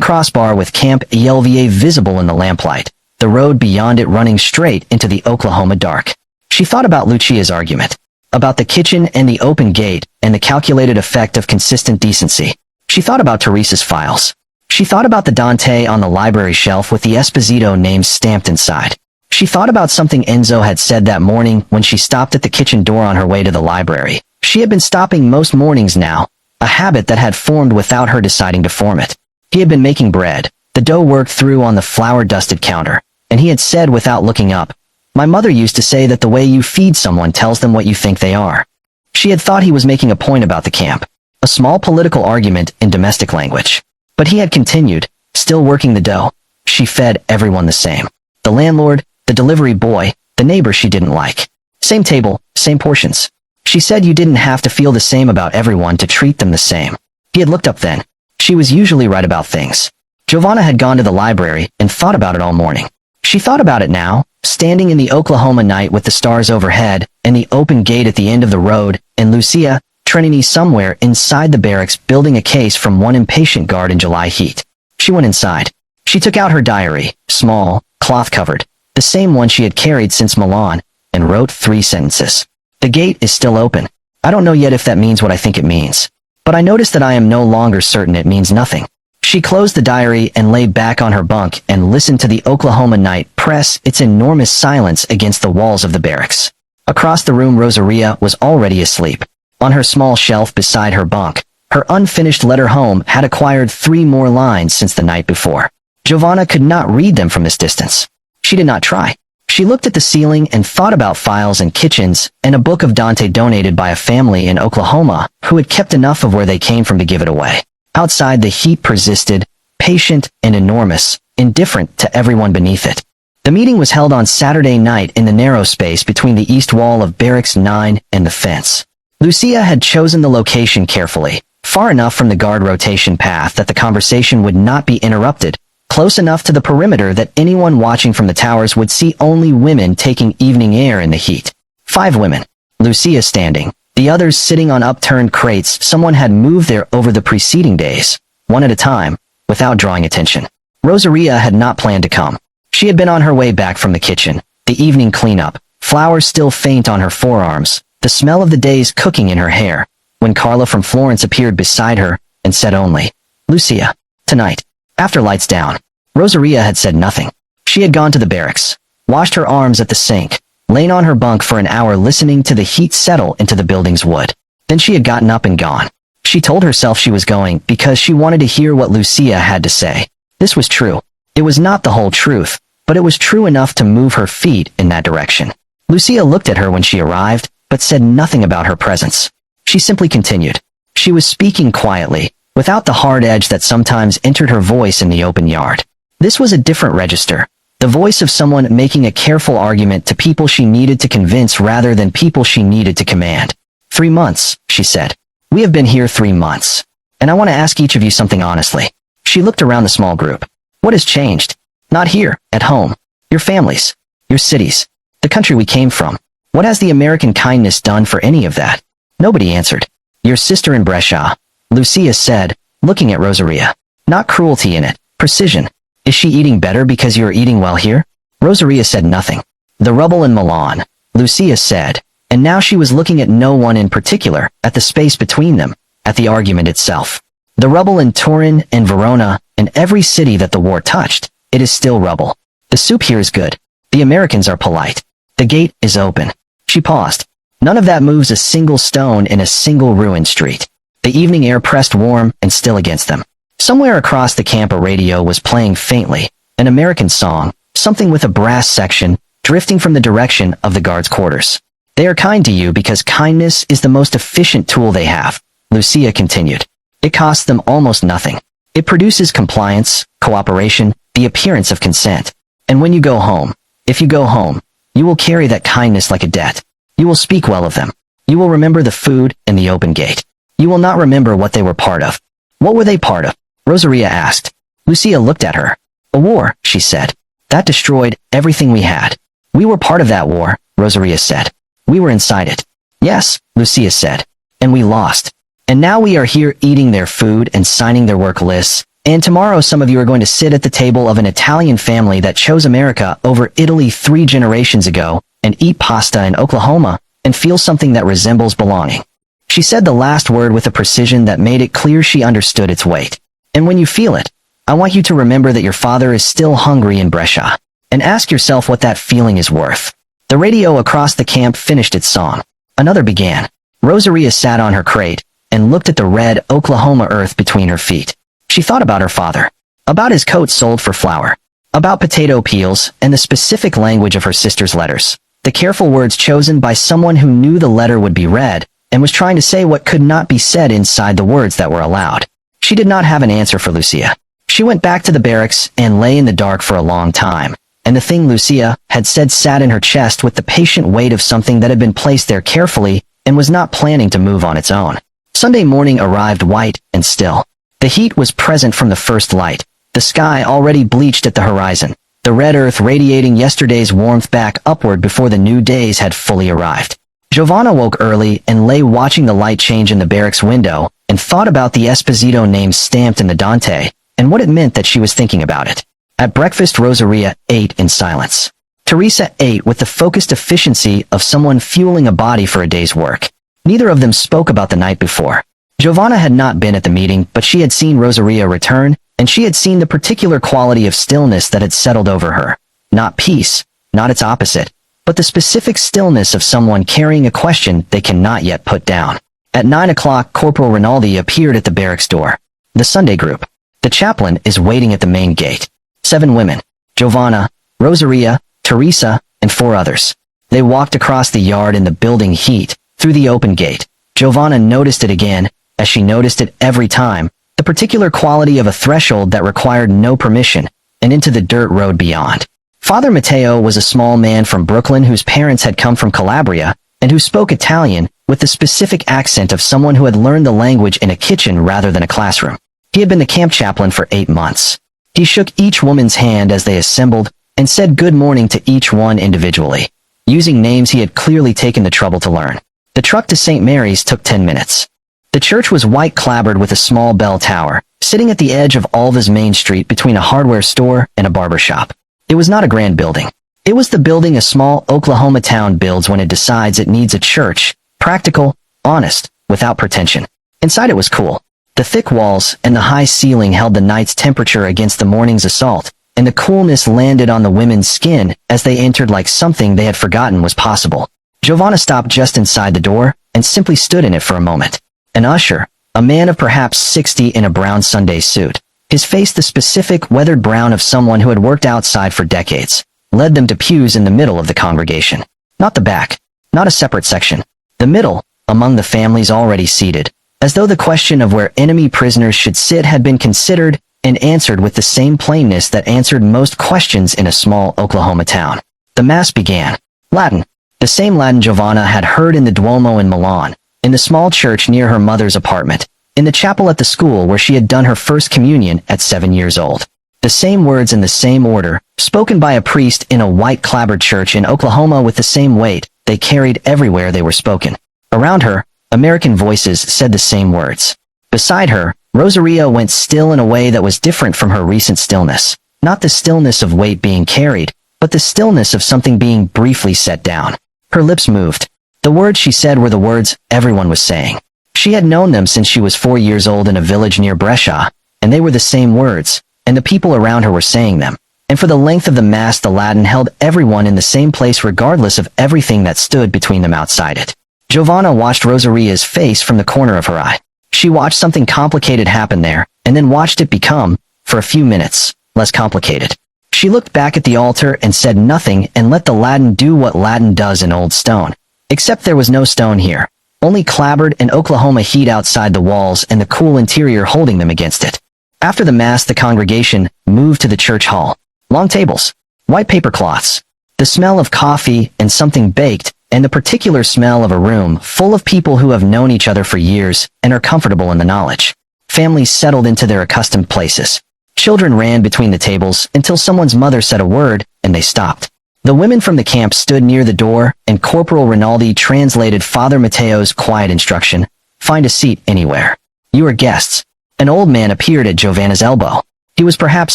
crossbar with Camp ELVA visible in the lamplight, the road beyond it running straight into the Oklahoma dark. She thought about Lucia's argument, about the kitchen and the open gate and the calculated effect of consistent decency. She thought about Teresa's files. She thought about the Dante on the library shelf with the Esposito names stamped inside. She thought about something Enzo had said that morning when she stopped at the kitchen door on her way to the library. She had been stopping most mornings now, a habit that had formed without her deciding to form it. He had been making bread, the dough worked through on the flour-dusted counter, and he had said without looking up, "My mother used to say that the way you feed someone tells them what you think they are." She had thought he was making a point about the camp, a small political argument in domestic language. But he had continued, still working the dough. She fed everyone the same. The landlord, the delivery boy, the neighbor she didn't like. Same table, same portions. She said you didn't have to feel the same about everyone to treat them the same. He had looked up then. She was usually right about things. Giovanna had gone to the library and thought about it all morning. She thought about it now, standing in the Oklahoma night with the stars overhead and the open gate at the end of the road, and Lucia, Trinity somewhere inside the barracks building a case from one impatient guard in July heat. She went inside. She took out her diary, small, cloth-covered, the same one she had carried since Milan, and wrote 3 sentences. "The gate is still open. I don't know yet if that means what I think it means. But I notice that I am no longer certain it means nothing." She closed the diary and lay back on her bunk and listened to the Oklahoma night press its enormous silence against the walls of the barracks. Across the room Rosaria was already asleep. On her small shelf beside her bunk, her unfinished letter home had acquired 3 more lines since the night before. Giovanna could not read them from this distance. She did not try. She looked at the ceiling and thought about files and kitchens and a book of Dante donated by a family in Oklahoma who had kept enough of where they came from to give it away. Outside the heat persisted, patient and enormous, indifferent to everyone beneath it. The meeting was held on Saturday night in the narrow space between the east wall of Barracks 9 and the fence. Lucia had chosen the location carefully, far enough from the guard rotation path that the conversation would not be interrupted, close enough to the perimeter that anyone watching from the towers would see only women taking evening air in the heat. 5 women. Lucia standing, the others sitting on upturned crates someone had moved there over the preceding days, one at a time, without drawing attention. Rosaria had not planned to come. She had been on her way back from the kitchen, the evening cleanup, flowers still faint on her forearms, the smell of the day's cooking in her hair, when Carla from Florence appeared beside her and said only, "Lucia, tonight, after lights down." Rosaria had said nothing. She had gone to the barracks, washed her arms at the sink, lain on her bunk for an hour listening to the heat settle into the building's wood. Then she had gotten up and gone. She told herself she was going because she wanted to hear what Lucia had to say. This was true. It was not the whole truth, but it was true enough to move her feet in that direction. Lucia looked at her when she arrived, but said nothing about her presence. She simply continued. She was speaking quietly, without the hard edge that sometimes entered her voice in the open yard. This was a different register, the voice of someone making a careful argument to people she needed to convince rather than people she needed to command. 3 months, she said. We have been here 3 months, and I want to ask each of you something honestly. She looked around the small group. What has changed? Not here, at home. Your families, your cities, the country we came from. What has the American kindness done for any of that? Nobody answered. Your sister in Brescia, Lucia said, looking at Rosaria. Not cruelty in it, precision. Is she eating better because you're eating well here? Rosaria said nothing. The rubble in Milan, Lucia said, and now she was looking at no one in particular, at the space between them, at the argument itself. The rubble in Turin and Verona, and every city that the war touched. It is still rubble. The soup here is good. The Americans are polite. The gate is open. She paused. None of that moves a single stone in a single ruined street. The evening air pressed warm and still against them. Somewhere across the camp a radio was playing faintly, an American song, something with a brass section, drifting from the direction of the guards' quarters. They are kind to you because kindness is the most efficient tool they have, Lucia continued. It costs them almost nothing. It produces compliance, cooperation, the appearance of consent. And when you go home, if you go home, you will carry that kindness like a debt. You will speak well of them. You will remember the food and the open gate. You will not remember what they were part of. What were they part of? Rosaria asked. Lucia looked at her. A war, she said. That destroyed everything we had. We were part of that war, Rosaria said. We were inside it. Yes, Lucia said. And we lost. And now we are here eating their food and signing their work lists. And tomorrow some of you are going to sit at the table of an Italian family that chose America over Italy 3 generations ago and eat pasta in Oklahoma and feel something that resembles belonging. She said the last word with a precision that made it clear she understood its weight. And when you feel it, I want you to remember that your father is still hungry in Brescia, and ask yourself what that feeling is worth. The radio across the camp finished its song. Another began. Rosaria sat on her crate and looked at the red Oklahoma earth between her feet. She thought about her father, about his coat sold for flour, about potato peels and the specific language of her sister's letters, the careful words chosen by someone who knew the letter would be read and was trying to say what could not be said inside the words that were allowed. She did not have an answer for Lucia. She went back to the barracks and lay in the dark for a long time, and the thing Lucia had said sat in her chest with the patient weight of something that had been placed there carefully and was not planning to move on its own. Sunday morning arrived white and still. The heat was present from the first light, the sky already bleached at the horizon, the red earth radiating yesterday's warmth back upward before the new days had fully arrived. Giovanna woke early and lay watching the light change in the barracks window and thought about the Esposito name stamped in the Dante and what it meant that she was thinking about it. At breakfast, Rosaria ate in silence. Teresa ate with the focused efficiency of someone fueling a body for a day's work. Neither of them spoke about the night before. Giovanna had not been at the meeting, but she had seen Rosaria return, and she had seen the particular quality of stillness that had settled over her. Not peace, not its opposite, but the specific stillness of someone carrying a question they cannot yet put down. At 9 o'clock, Corporal Rinaldi appeared at the barracks door. The Sunday group. The chaplain is waiting at the main gate. 7 women. Giovanna, Rosaria, Teresa, and 4 others. They walked across the yard in the building heat, through the open gate. Giovanna noticed it again, as she noticed it every time, the particular quality of a threshold that required no permission, and into the dirt road beyond. Father Matteo was a small man from Brooklyn whose parents had come from Calabria, and who spoke Italian with the specific accent of someone who had learned the language in a kitchen rather than a classroom. He had been the camp chaplain for 8 months. He shook each woman's hand as they assembled, and said good morning to each one individually, using names he had clearly taken the trouble to learn. The truck to St. Mary's took 10 minutes. The church was white clapboard with a small bell tower, sitting at the edge of Alva's main street between a hardware store and a barber shop. It was not a grand building. It was the building a small Oklahoma town builds when it decides it needs a church, practical, honest, without pretension. Inside it was cool. The thick walls and the high ceiling held the night's temperature against the morning's assault, and the coolness landed on the women's skin as they entered like something they had forgotten was possible. Giovanna stopped just inside the door, and simply stood in it for a moment. An usher, a man of perhaps 60 in a brown Sunday suit, his face the specific weathered brown of someone who had worked outside for decades, led them to pews in the middle of the congregation. Not the back, not a separate section. The middle, among the families already seated, as though the question of where enemy prisoners should sit had been considered and answered with the same plainness that answered most questions in a small Oklahoma town. The Mass began. Latin. The same Latin Giovanna had heard in the Duomo in Milan, in the small church near her mother's apartment, in the chapel at the school where she had done her first communion at 7 years old. The same words in the same order, spoken by a priest in a white clapboard church in Oklahoma with the same weight they carried everywhere they were spoken. Around her, American voices said the same words. Beside her, Rosaria went still in a way that was different from her recent stillness. Not the stillness of weight being carried, but the stillness of something being briefly set down. Her lips moved. The words she said were the words everyone was saying. She had known them since she was 4 years old in a village near Brescia, and they were the same words, and the people around her were saying them. And for the length of the Mass, the Latin held everyone in the same place regardless of everything that stood between them outside it. Giovanna watched Rosaria's face from the corner of her eye. She watched something complicated happen there, and then watched it become, for a few minutes, less complicated. She looked back at the altar and said nothing and let the Latin do what Latin does in old stone. Except there was no stone here. Only clapboard and Oklahoma heat outside the walls and the cool interior holding them against it. After the Mass, the congregation moved to the church hall. Long tables, white paper cloths, the smell of coffee and something baked, and the particular smell of a room full of people who have known each other for years and are comfortable in the knowledge. Families settled into their accustomed places. Children ran between the tables until someone's mother said a word, and they stopped. The women from the camp stood near the door, and Corporal Rinaldi translated Father Matteo's quiet instruction, "Find a seat anywhere. You are guests." An old man appeared at Giovanna's elbow. He was perhaps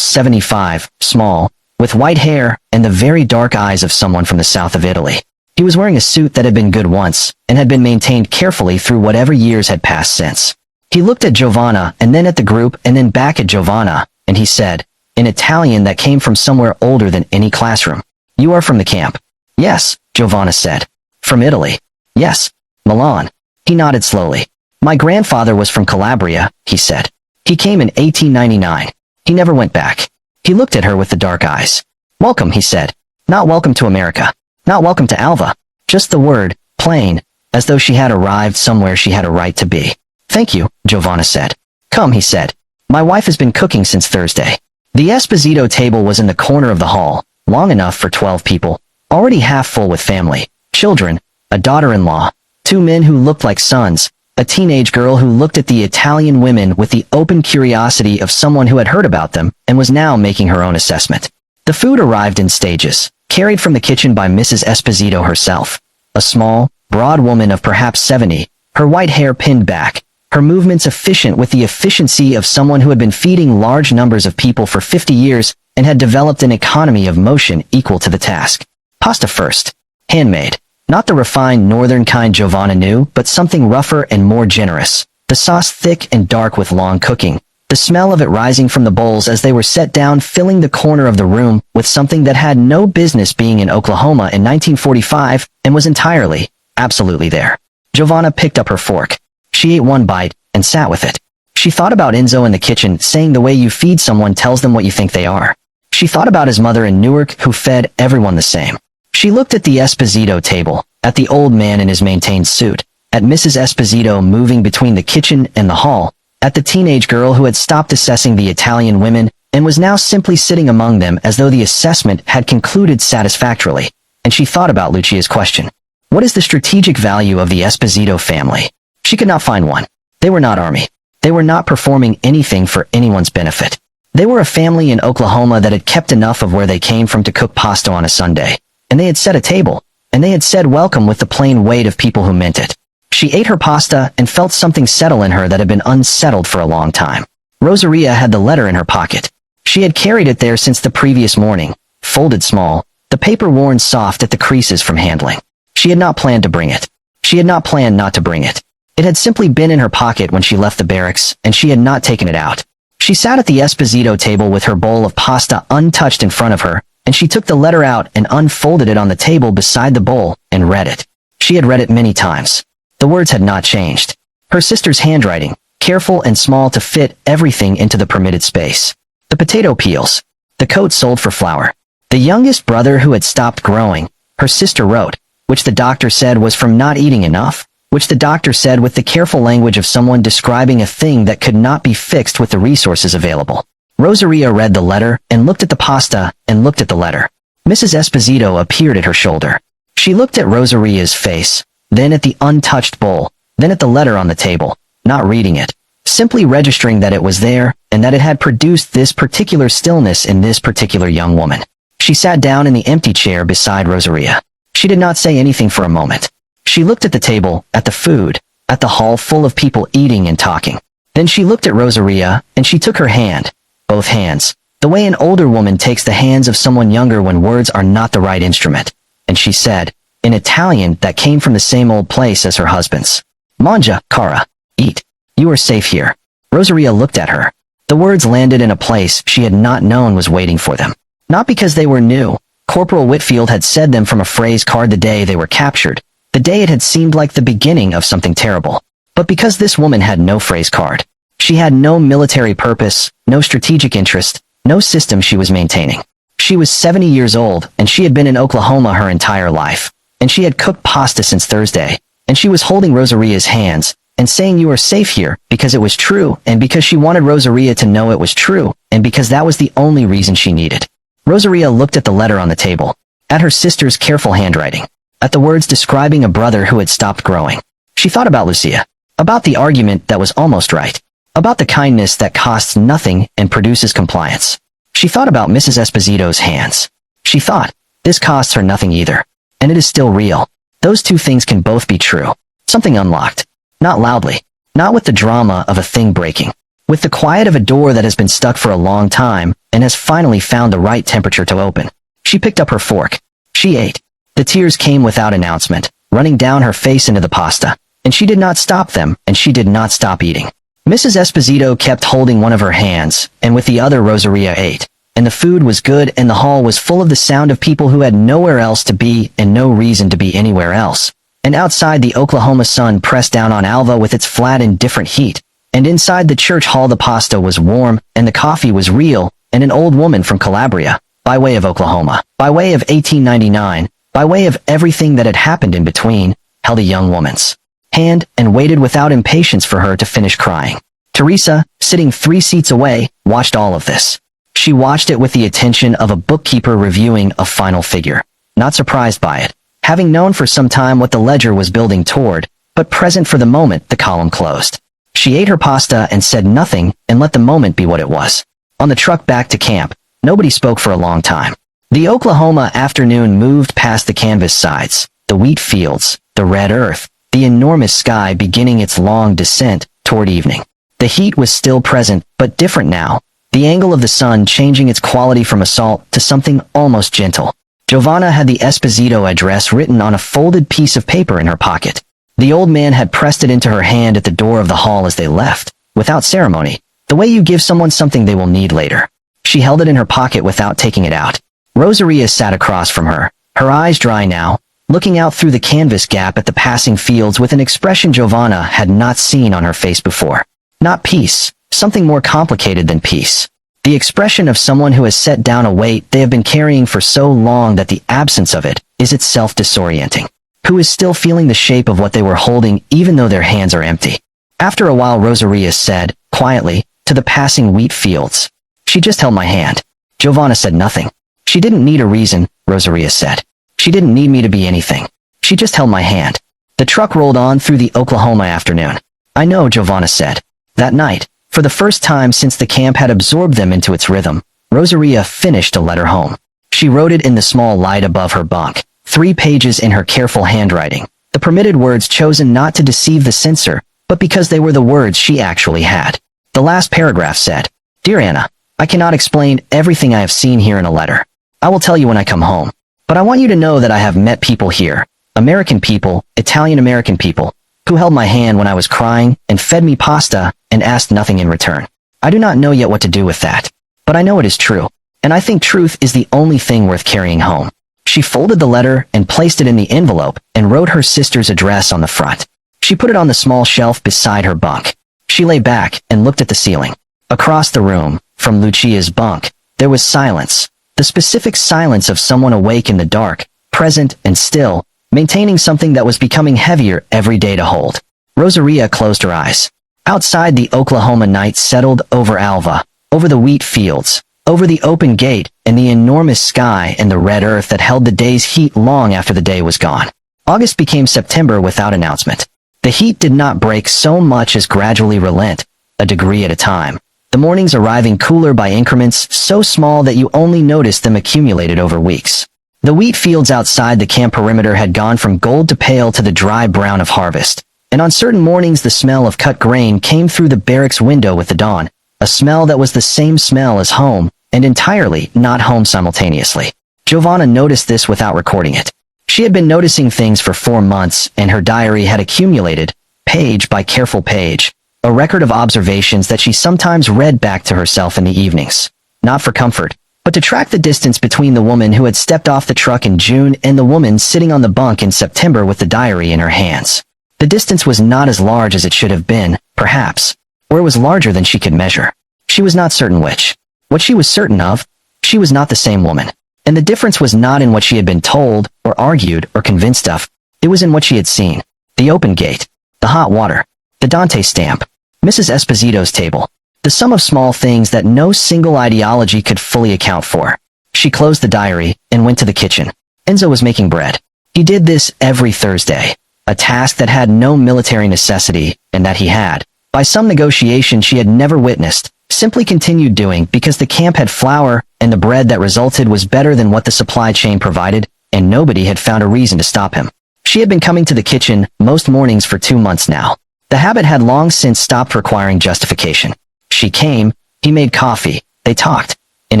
75, small, with white hair and the very dark eyes of someone from the south of Italy. He was wearing a suit that had been good once, and had been maintained carefully through whatever years had passed since. He looked at Giovanna, and then at the group, and then back at Giovanna, and he said, in Italian that came from somewhere older than any classroom, "You are from the camp?" "Yes," Giovanna said. "From Italy?" "Yes." "Milan?" He nodded slowly. "My grandfather was from Calabria," he said. "He came in 1899. He never went back." He looked at her with the dark eyes. "Welcome," he said. "Not welcome to America. Not welcome to Alva. Just the word, plain, as though she had arrived somewhere she had a right to be." "Thank you," Giovanna said. "Come," he said. "My wife has been cooking since Thursday." The Esposito table was in the corner of the hall, long enough for 12 people, already half full with family, children, a daughter-in-law, 2 men who looked like sons, a teenage girl who looked at the Italian women with the open curiosity of someone who had heard about them and was now making her own assessment. The food arrived in stages, carried from the kitchen by Mrs. Esposito herself, a small, broad woman of perhaps 70, her white hair pinned back, her movements efficient with the efficiency of someone who had been feeding large numbers of people for 50 years and had developed an economy of motion equal to the task. Pasta first. Handmade. Not the refined northern kind Giovanna knew, but something rougher and more generous. The sauce thick and dark with long cooking. The smell of it rising from the bowls as they were set down, filling the corner of the room with something that had no business being in Oklahoma in 1945 and was entirely, absolutely there. Giovanna picked up her fork. She ate one bite and sat with it. She thought about Enzo in the kitchen saying the way you feed someone tells them what you think they are. She thought about his mother in Newark who fed everyone the same. She looked at the Esposito table, at the old man in his maintained suit, at Mrs. Esposito moving between the kitchen and the hall, at the teenage girl who had stopped assessing the Italian women and was now simply sitting among them as though the assessment had concluded satisfactorily, and she thought about Lucia's question. What is the strategic value of the Esposito family? She could not find one. They were not army. They were not performing anything for anyone's benefit. They were a family in Oklahoma that had kept enough of where they came from to cook pasta on a Sunday, and they had set a table, and they had said welcome with the plain weight of people who meant it. She ate her pasta and felt something settle in her that had been unsettled for a long time. Rosaria had the letter in her pocket. She had carried it there since the previous morning, folded small, the paper worn soft at the creases from handling. She had not planned to bring it. She had not planned not to bring it. It had simply been in her pocket when she left the barracks, and she had not taken it out. She sat at the Esposito table with her bowl of pasta untouched in front of her, and she took the letter out and unfolded it on the table beside the bowl and read it. She had read it many times. The words had not changed. Her sister's handwriting, careful and small to fit everything into the permitted space. The potato peels. The coat sold for flour. The youngest brother who had stopped growing, her sister wrote, which the doctor said was from not eating enough, which the doctor said with the careful language of someone describing a thing that could not be fixed with the resources available. Rosaria read the letter and looked at the pasta and looked at the letter. Mrs. Esposito appeared at her shoulder. She looked at Rosaria's face, then at the untouched bowl, then at the letter on the table, not reading it, simply registering that it was there and that it had produced this particular stillness in this particular young woman. She sat down in the empty chair beside Rosaria. She did not say anything for a moment. She looked at the table, at the food, at the hall full of people eating and talking. Then she looked at Rosaria, and she took her hand, both hands, the way an older woman takes the hands of someone younger when words are not the right instrument, and she said, in Italian that came from the same old place as her husband's, "Mangia, cara, eat. You are safe here." Rosaria looked at her. The words landed in a place she had not known was waiting for them. Not because they were new. Corporal Whitfield had said them from a phrase card the day they were captured, the day it had seemed like the beginning of something terrible. But because this woman had no phrase card. She had no military purpose, no strategic interest, no system she was maintaining. She was 70 years old, and she had been in Oklahoma her entire life. And she had cooked pasta since Thursday, and she was holding Rosaria's hands, and saying you are safe here, because it was true, and because she wanted Rosaria to know it was true, and because that was the only reason she needed. Rosaria looked at the letter on the table, at her sister's careful handwriting, at the words describing a brother who had stopped growing. She thought about Lucia, about the argument that was almost right, about the kindness that costs nothing and produces compliance. She thought about Mrs. Esposito's hands. She thought, this costs her nothing either, and it is still real. Those two things can both be true. Something unlocked. Not loudly, not with the drama of a thing breaking, with the quiet of a door that has been stuck for a long time and has finally found the right temperature to open. She picked up her fork. She ate. The tears came without announcement, running down her face into the pasta, and she did not stop them, and she did not stop eating. Mrs. Esposito kept holding one of her hands, and with the other Rosaria ate, and the food was good and the hall was full of the sound of people who had nowhere else to be and no reason to be anywhere else. And outside the Oklahoma sun pressed down on Alva with its flat indifferent heat, and inside the church hall the pasta was warm, and the coffee was real, and an old woman from Calabria, by way of Oklahoma, by way of 1899, by way of everything that had happened in between, held a young woman's hand and waited without impatience for her to finish crying. Teresa, sitting 3 seats away, watched all of this. She watched it with the attention of a bookkeeper reviewing a final figure, not surprised by it, having known for some time what the ledger was building toward, but present for the moment the column closed. She ate her pasta and said nothing and let the moment be what it was. On the truck back to camp, nobody spoke for a long time. The Oklahoma afternoon moved past the canvas sides, the wheat fields, the red earth, the enormous sky beginning its long descent toward evening. The heat was still present, but different now, the angle of the sun changing its quality from assault to something almost gentle. Giovanna had the Esposito address written on a folded piece of paper in her pocket. The old man had pressed it into her hand at the door of the hall as they left, without ceremony, the way you give someone something they will need later. She held it in her pocket without taking it out. Rosaria sat across from her, her eyes dry now, looking out through the canvas gap at the passing fields with an expression Giovanna had not seen on her face before. Not peace, something more complicated than peace. The expression of someone who has set down a weight they have been carrying for so long that the absence of it is itself disorienting. Who is still feeling the shape of what they were holding even though their hands are empty. After a while Rosaria said, quietly, to the passing wheat fields. She just held my hand. Giovanna said nothing. She didn't need a reason, Rosaria said. She didn't need me to be anything. She just held my hand. The truck rolled on through the Oklahoma afternoon. I know, Giovanna said. That night, for the first time since the camp had absorbed them into its rhythm, Rosaria finished a letter home. She wrote it in the small light above her bunk, 3 pages in her careful handwriting, the permitted words chosen not to deceive the censor, but because they were the words she actually had. The last paragraph said, "Dear Anna, I cannot explain everything I have seen here in a letter. I will tell you when I come home. But I want you to know that I have met people here, American people, Italian-American people, who held my hand when I was crying and fed me pasta and asked nothing in return. I do not know yet what to do with that. But I know it is true, and I think truth is the only thing worth carrying home." She folded the letter and placed it in the envelope and wrote her sister's address on the front. She put it on the small shelf beside her bunk. She lay back and looked at the ceiling. Across the room, from Lucia's bunk, there was silence, the specific silence of someone awake in the dark, present and still, maintaining something that was becoming heavier every day to hold. Rosaria closed her eyes. Outside, the Oklahoma night settled over Alva, over the wheat fields, over the open gate and the enormous sky and the red earth that held the day's heat long after the day was gone. August became September without announcement. The heat did not break so much as gradually relent, a degree at a time. The mornings arriving cooler by increments so small that you only noticed them accumulated over weeks. The wheat fields outside the camp perimeter had gone from gold to pale to the dry brown of harvest, and on certain mornings the smell of cut grain came through the barracks window with the dawn, a smell that was the same smell as home, and entirely not home simultaneously. Giovanna noticed this without recording it. She had been noticing things for 4 months, and her diary had accumulated, page by careful page, a record of observations that she sometimes read back to herself in the evenings. Not for comfort, but to track the distance between the woman who had stepped off the truck in June and the woman sitting on the bunk in September with the diary in her hands. The distance was not as large as it should have been, perhaps, or it was larger than she could measure. She was not certain which. What she was certain of, she was not the same woman. And the difference was not in what she had been told, or argued, or convinced of. It was in what she had seen. The open gate, the hot water, the Dante stamp, Mrs. Esposito's table, the sum of small things that no single ideology could fully account for. She closed the diary and went to the kitchen. Enzo was making bread. He did this every Thursday, a task that had no military necessity, and that he had, by some negotiation she had never witnessed, simply continued doing because the camp had flour, and the bread that resulted was better than what the supply chain provided, and nobody had found a reason to stop him. She had been coming to the kitchen most mornings for 2 months now. The habit had long since stopped requiring justification. She came, he made coffee, they talked, in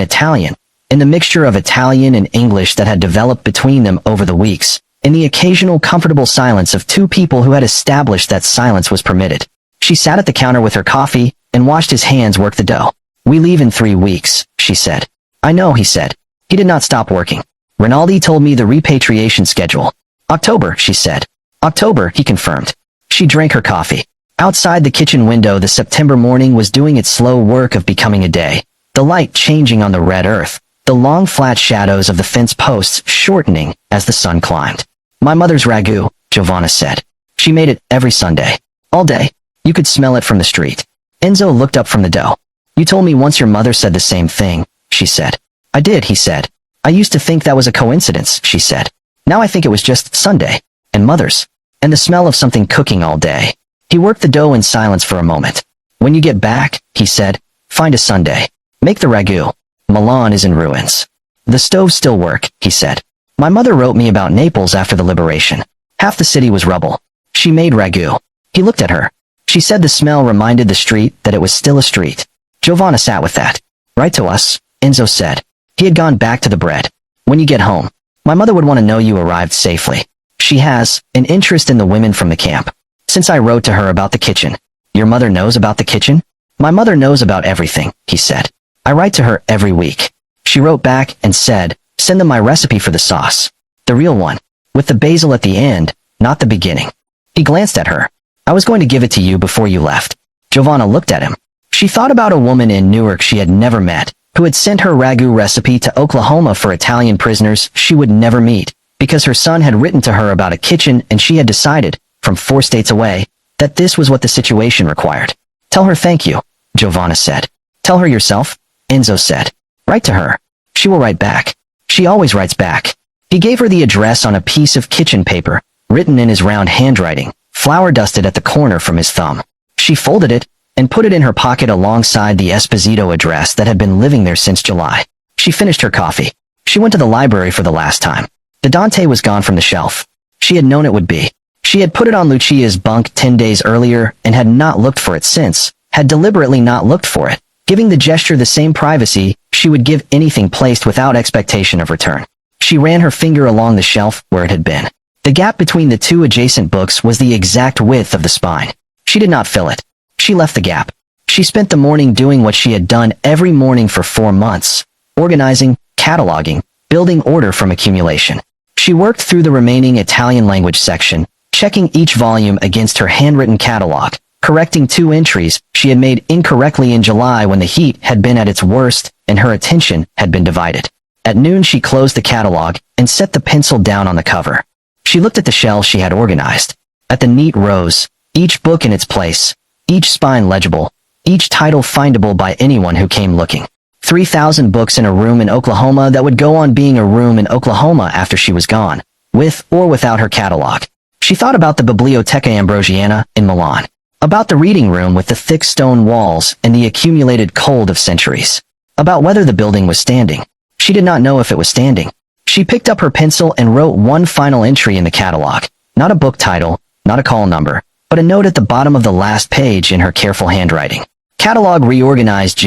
Italian, in the mixture of Italian and English that had developed between them over the weeks, in the occasional comfortable silence of 2 people who had established that silence was permitted. She sat at the counter with her coffee and watched his hands work the dough. "We leave in 3 weeks, she said. "I know," he said. He did not stop working. "Rinaldi told me the repatriation schedule." "October," she said. "October," he confirmed. She drank her coffee. Outside the kitchen window, the September morning was doing its slow work of becoming a day, the light changing on the red earth, the long flat shadows of the fence posts shortening as the sun climbed. "My mother's ragu," Giovanna said. "She made it every Sunday. All day. You could smell it from the street." Enzo looked up from the dough. "You told me once your mother said the same thing," she said. "I did," he said. "I used to think that was a coincidence," she said. "Now I think it was just Sunday. And mother's. And the smell of something cooking all day." He worked the dough in silence for a moment. "When you get back," he said, "find a Sunday. Make the ragu. Milan is in ruins. The stoves still work," he said. "My mother wrote me about Naples after the liberation. Half the city was rubble. She made ragu." He looked at her. She said the smell reminded the street that it was still a street. Giovanna sat with that. "Write to us," Enzo said. He had gone back to the bread. "When you get home, my mother would want to know you arrived safely. She has an interest in the women from the camp. Since I wrote to her about the kitchen." "Your mother knows about the kitchen?" "My mother knows about everything," he said. "I write to her every week." She wrote back and said, "Send them my recipe for the sauce. The real one. With the basil at the end, not the beginning." He glanced at her. "I was going to give it to you before you left." Giovanna looked at him. She thought about a woman in Newark she had never met, who had sent her ragu recipe to Oklahoma for Italian prisoners she would never meet, because her son had written to her about a kitchen and she had decided, from 4 states away, that this was what the situation required. "Tell her thank you," Giovanna said. Tell her yourself, Enzo said. Write to her. She will write back. She always writes back. He gave her the address on a piece of kitchen paper, written in his round handwriting, flour dusted at the corner from his thumb. She folded it and put it in her pocket alongside the Esposito address that had been living there since July. She finished her coffee. She went to the library for the last time. The Dante was gone from the shelf. She had known it would be. She had put it on Lucia's bunk 10 days earlier and had not looked for it since, had deliberately not looked for it, giving the gesture the same privacy she would give anything placed without expectation of return. She ran her finger along the shelf where it had been. The gap between the two adjacent books was the exact width of the spine. She did not fill it. She left the gap. She spent the morning doing what she had done every morning for 4 months, organizing, cataloging, building order from accumulation. She worked through the remaining Italian language section, checking each volume against her handwritten catalog, correcting 2 entries she had made incorrectly in July when the heat had been at its worst and her attention had been divided. At noon she closed the catalog and set the pencil down on the cover. She looked at the shelves she had organized, at the neat rows, each book in its place, each spine legible, each title findable by anyone who came looking. 3,000 books in a room in Oklahoma that would go on being a room in Oklahoma after she was gone, with or without her catalog. She thought about the Biblioteca Ambrosiana in Milan, about the reading room with the thick stone walls and the accumulated cold of centuries, about whether the building was standing. She did not know if it was standing. She picked up her pencil and wrote one final entry in the catalog, not a book title, not a call number, but a note at the bottom of the last page in her careful handwriting. Catalog reorganized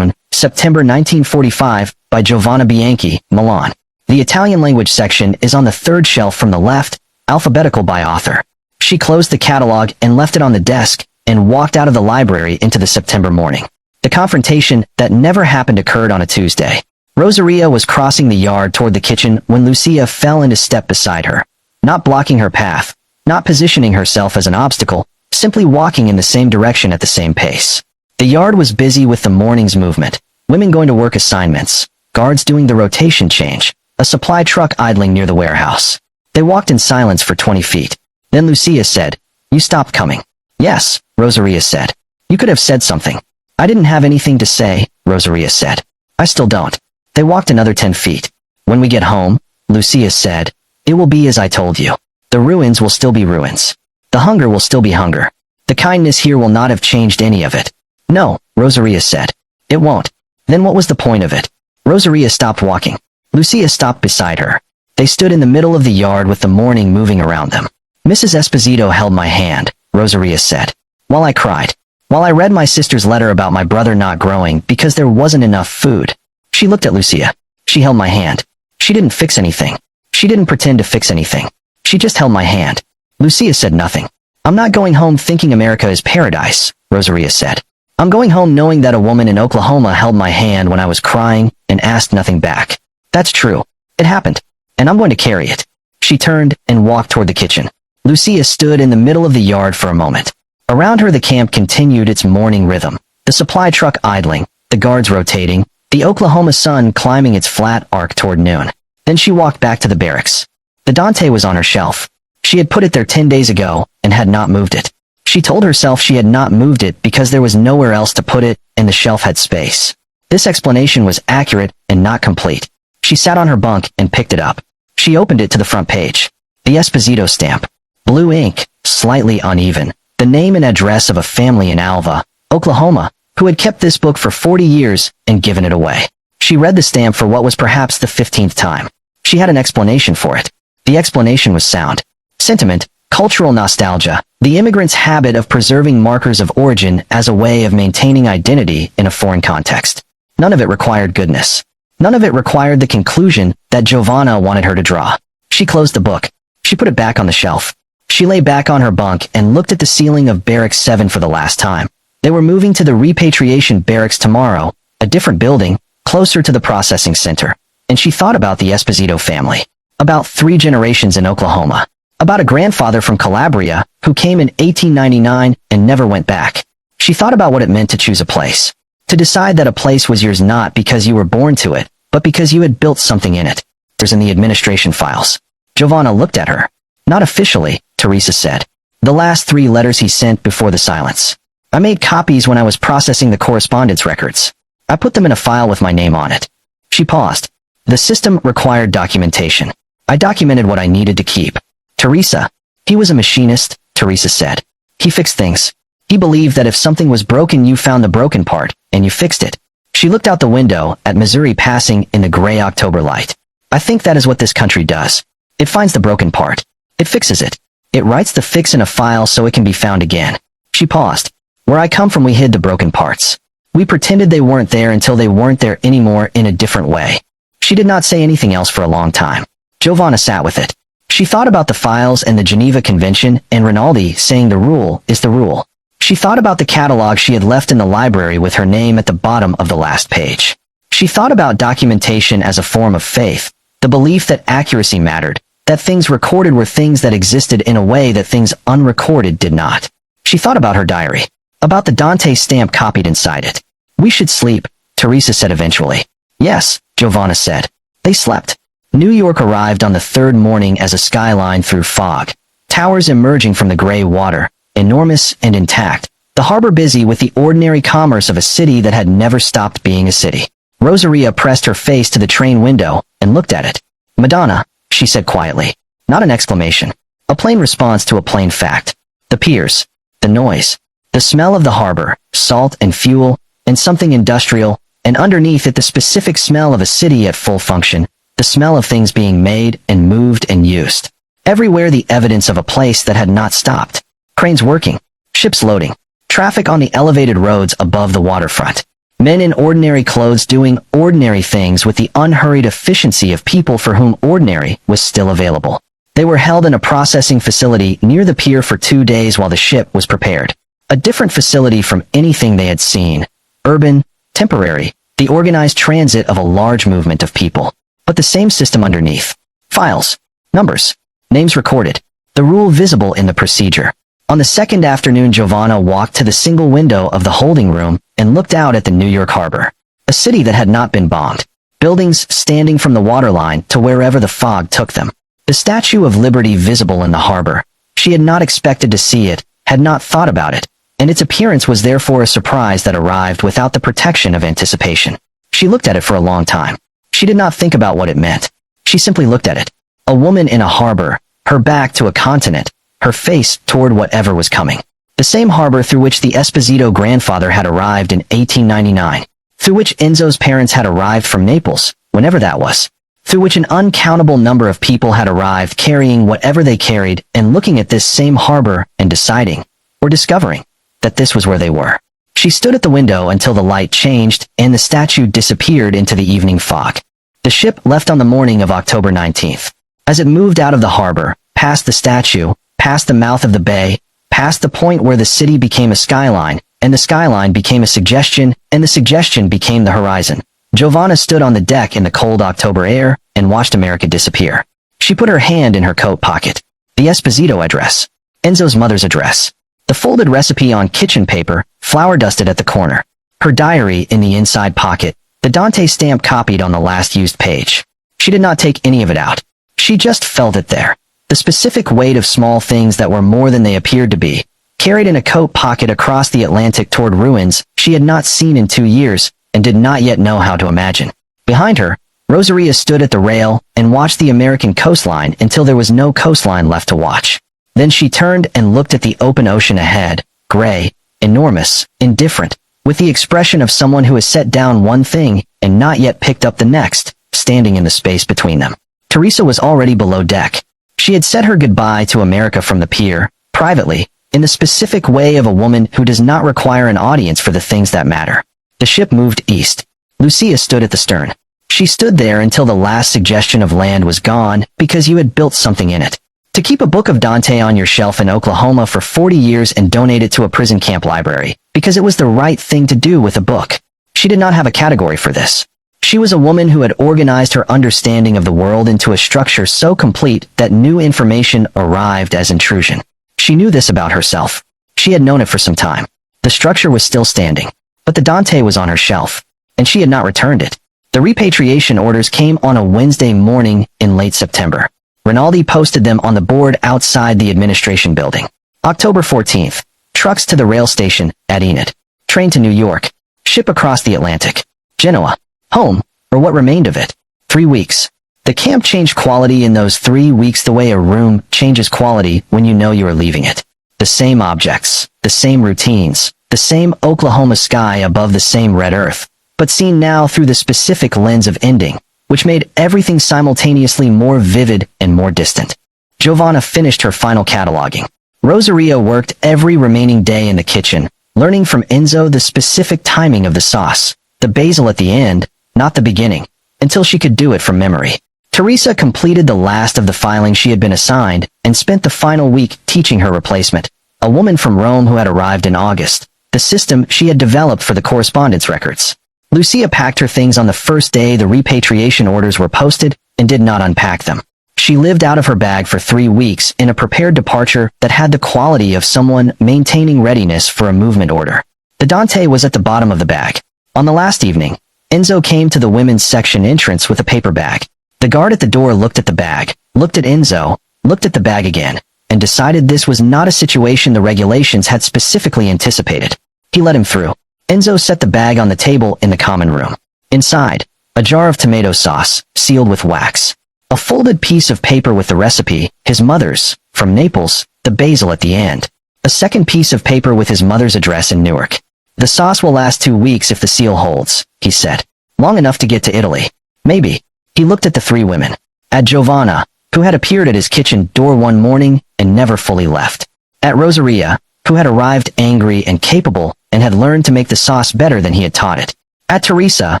September 1945 by Giovanna Bianchi, Milan. The Italian language section is on the 3rd shelf from the left, alphabetical by author. She closed the catalog and left it on the desk and walked out of the library into the September morning. The confrontation that never happened occurred on a Tuesday. Rosaria was crossing the yard toward the kitchen when Lucia fell into step beside her, not blocking her path, not positioning herself as an obstacle, simply walking in the same direction at the same pace. The yard was busy with the morning's movement, women going to work assignments, guards doing the rotation change, a supply truck idling near the warehouse. They walked in silence for 20 feet. Then Lucia said, "You stopped coming." "Yes," Rosaria said. "You could have said something." "I didn't have anything to say," Rosaria said. "I still don't." They walked another 10 feet. "When we get home," Lucia said, "it will be as I told you. The ruins will still be ruins. The hunger will still be hunger. The kindness here will not have changed any of it." "No," Rosaria said. "It won't." "Then what was the point of it?" Rosaria stopped walking. Lucia stopped beside her. They stood in the middle of the yard with the morning moving around them. "Mrs. Esposito held my hand," Rosaria said, "while I cried. While I read my sister's letter about my brother not growing because there wasn't enough food." She looked at Lucia. She held my hand. She didn't fix anything. She didn't pretend to fix anything. She just held my hand. Lucia said nothing. "I'm not going home thinking America is paradise," Rosaria said. "I'm going home knowing that a woman in Oklahoma held my hand when I was crying and asked nothing back. That's true. It happened. And I'm going to carry it." She turned and walked toward the kitchen. Lucia stood in the middle of the yard for a moment. Around her the camp continued its morning rhythm. The supply truck idling, the guards rotating, the Oklahoma sun climbing its flat arc toward noon. Then she walked back to the barracks. The Dante was on her shelf. She had put it there 10 days ago and had not moved it. She told herself she had not moved it because there was nowhere else to put it and the shelf had space. This explanation was accurate and not complete. She sat on her bunk and picked it up. She opened it to the front page. The Esposito stamp. Blue ink, slightly uneven. The name and address of a family in Alva, Oklahoma, who had kept this book for 40 years and given it away. She read the stamp for what was perhaps the 15th time. She had an explanation for it. The explanation was sound. Sentiment, cultural nostalgia, the immigrant's habit of preserving markers of origin as a way of maintaining identity in a foreign context. None of it required goodness. None of it required the conclusion that Giovanna wanted her to draw. She closed the book. She put it back on the shelf. She lay back on her bunk and looked at the ceiling of Barracks 7 for the last time. They were moving to the repatriation barracks tomorrow, a different building, closer to the processing center. And she thought about the Esposito family. About 3 generations in Oklahoma. About a grandfather from Calabria who came in 1899 and never went back. She thought about what it meant to choose a place. To decide that a place was yours not because you were born to it, but because you had built something in it. There's in the administration files. Giovanna looked at her. "Not officially," Teresa said. "The last 3 letters he sent before the silence." I made copies when I was processing the correspondence records. I put them in a file with my name on it. She paused. The system required documentation. I documented what I needed to keep. Teresa. He was a machinist, Teresa said. He fixed things. He believed that if something was broken, you found the broken part, and you fixed it. She looked out the window at Missouri passing in the gray October light. I think that is what this country does. It finds the broken part. It fixes it. It writes the fix in a file so it can be found again. She paused. Where I come from, we hid the broken parts. We pretended they weren't there until they weren't there anymore in a different way. She did not say anything else for a long time. Giovanna sat with it. She thought about the files and the Geneva Convention and Rinaldi saying the rule is the rule. She thought about the catalog she had left in the library with her name at the bottom of the last page. She thought about documentation as a form of faith, the belief that accuracy mattered, that things recorded were things that existed in a way that things unrecorded did not. She thought about her diary, about the Dante stamp copied inside it. We should sleep, Teresa said eventually. Yes, Giovanna said. They slept. New York arrived on the third morning as a skyline through fog, towers emerging from the gray water, enormous and intact, the harbor busy with the ordinary commerce of a city that had never stopped being a city. Rosaria pressed her face to the train window and looked at it. Madonna, she said quietly. Not an exclamation. A plain response to a plain fact. The piers, the noise, the smell of the harbor, salt and fuel, and something industrial, and underneath it the specific smell of a city at full function, the smell of things being made and moved and used. Everywhere the evidence of a place that had not stopped. Cranes working, ships loading, traffic on the elevated roads above the waterfront. Men in ordinary clothes doing ordinary things with the unhurried efficiency of people for whom ordinary was still available. They were held in a processing facility near the pier for 2 days while the ship was prepared. A different facility from anything they had seen. Urban, temporary, the organized transit of a large movement of people. But the same system underneath. Files, numbers, names recorded, the rule visible in the procedure. On the second afternoon, Giovanna walked to the single window of the holding room and looked out at the New York harbor, a city that had not been bombed. Buildings standing from the waterline to wherever the fog took them. The Statue of Liberty visible in the harbor. She had not expected to see it, had not thought about it, and its appearance was therefore a surprise that arrived without the protection of anticipation. She looked at it for a long time. She did not think about what it meant. She simply looked at it. A woman in a harbor, her back to a continent, her face toward whatever was coming. The same harbor through which the Esposito grandfather had arrived in 1899, through which Enzo's parents had arrived from Naples, whenever that was, through which an uncountable number of people had arrived carrying whatever they carried and looking at this same harbor and deciding, or discovering, that this was where they were. She stood at the window until the light changed and the statue disappeared into the evening fog. The ship left on the morning of October 19th. As it moved out of the harbor, past the statue, past the mouth of the bay, past the point where the city became a skyline, and the skyline became a suggestion, and the suggestion became the horizon. Giovanna stood on the deck in the cold October air and watched America disappear. She put her hand in her coat pocket. The Esposito address. Enzo's mother's address. The folded recipe on kitchen paper, flour dusted at the corner. Her diary in the inside pocket, the Dante stamp copied on the last used page. She did not take any of it out. She just felt it there. The specific weight of small things that were more than they appeared to be, carried in a coat pocket across the Atlantic toward ruins she had not seen in 2 years and did not yet know how to imagine. Behind her, Rosaria stood at the rail and watched the American coastline until there was no coastline left to watch. Then she turned and looked at the open ocean ahead, gray, enormous, indifferent, with the expression of someone who has set down one thing and not yet picked up the next, standing in the space between them. Teresa was already below deck. She had said her goodbye to America from the pier, privately, in the specific way of a woman who does not require an audience for the things that matter. The ship moved east. Lucia stood at the stern. She stood there until the last suggestion of land was gone because you had built something in it. To keep a book of Dante on your shelf in Oklahoma for 40 years and donate it to a prison camp library, because it was the right thing to do with a book. She did not have a category for this. She was a woman who had organized her understanding of the world into a structure so complete that new information arrived as intrusion. She knew this about herself. She had known it for some time. The structure was still standing, but the Dante was on her shelf, and she had not returned it. The repatriation orders came on a Wednesday morning in late September. Rinaldi posted them on the board outside the administration building. October 14th. Trucks to the rail station at Enid. Train to New York. Ship across the Atlantic. Genoa. Home, or what remained of it. 3 weeks. The camp changed quality in those 3 weeks the way a room changes quality when you know you are leaving it. The same objects, the same routines, the same Oklahoma sky above the same red earth, but seen now through the specific lens of ending, which made everything simultaneously more vivid and more distant. Giovanna finished her final cataloging. Rosaria worked every remaining day in the kitchen, learning from Enzo the specific timing of the sauce, the basil at the end, not the beginning, until she could do it from memory. Teresa completed the last of the filing she had been assigned and spent the final week teaching her replacement, a woman from Rome who had arrived in August, the system she had developed for the correspondence records. Lucia packed her things on the first day the repatriation orders were posted and did not unpack them. She lived out of her bag for 3 weeks in a prepared departure that had the quality of someone maintaining readiness for a movement order. The Dante was at the bottom of the bag. On the last evening, Enzo came to the women's section entrance with a paper bag. The guard at the door looked at the bag, looked at Enzo, looked at the bag again, and decided this was not a situation the regulations had specifically anticipated. He let him through. Enzo set the bag on the table in the common room. Inside, a jar of tomato sauce, sealed with wax. A folded piece of paper with the recipe, his mother's, from Naples, the basil at the end. A second piece of paper with his mother's address in Newark. The sauce will last 2 weeks if the seal holds, he said. Long enough to get to Italy. Maybe. He looked at the 3 women. At Giovanna, who had appeared at his kitchen door one morning and never fully left. At Rosaria, who had arrived angry and capable and had learned to make the sauce better than he had taught it. At Teresa,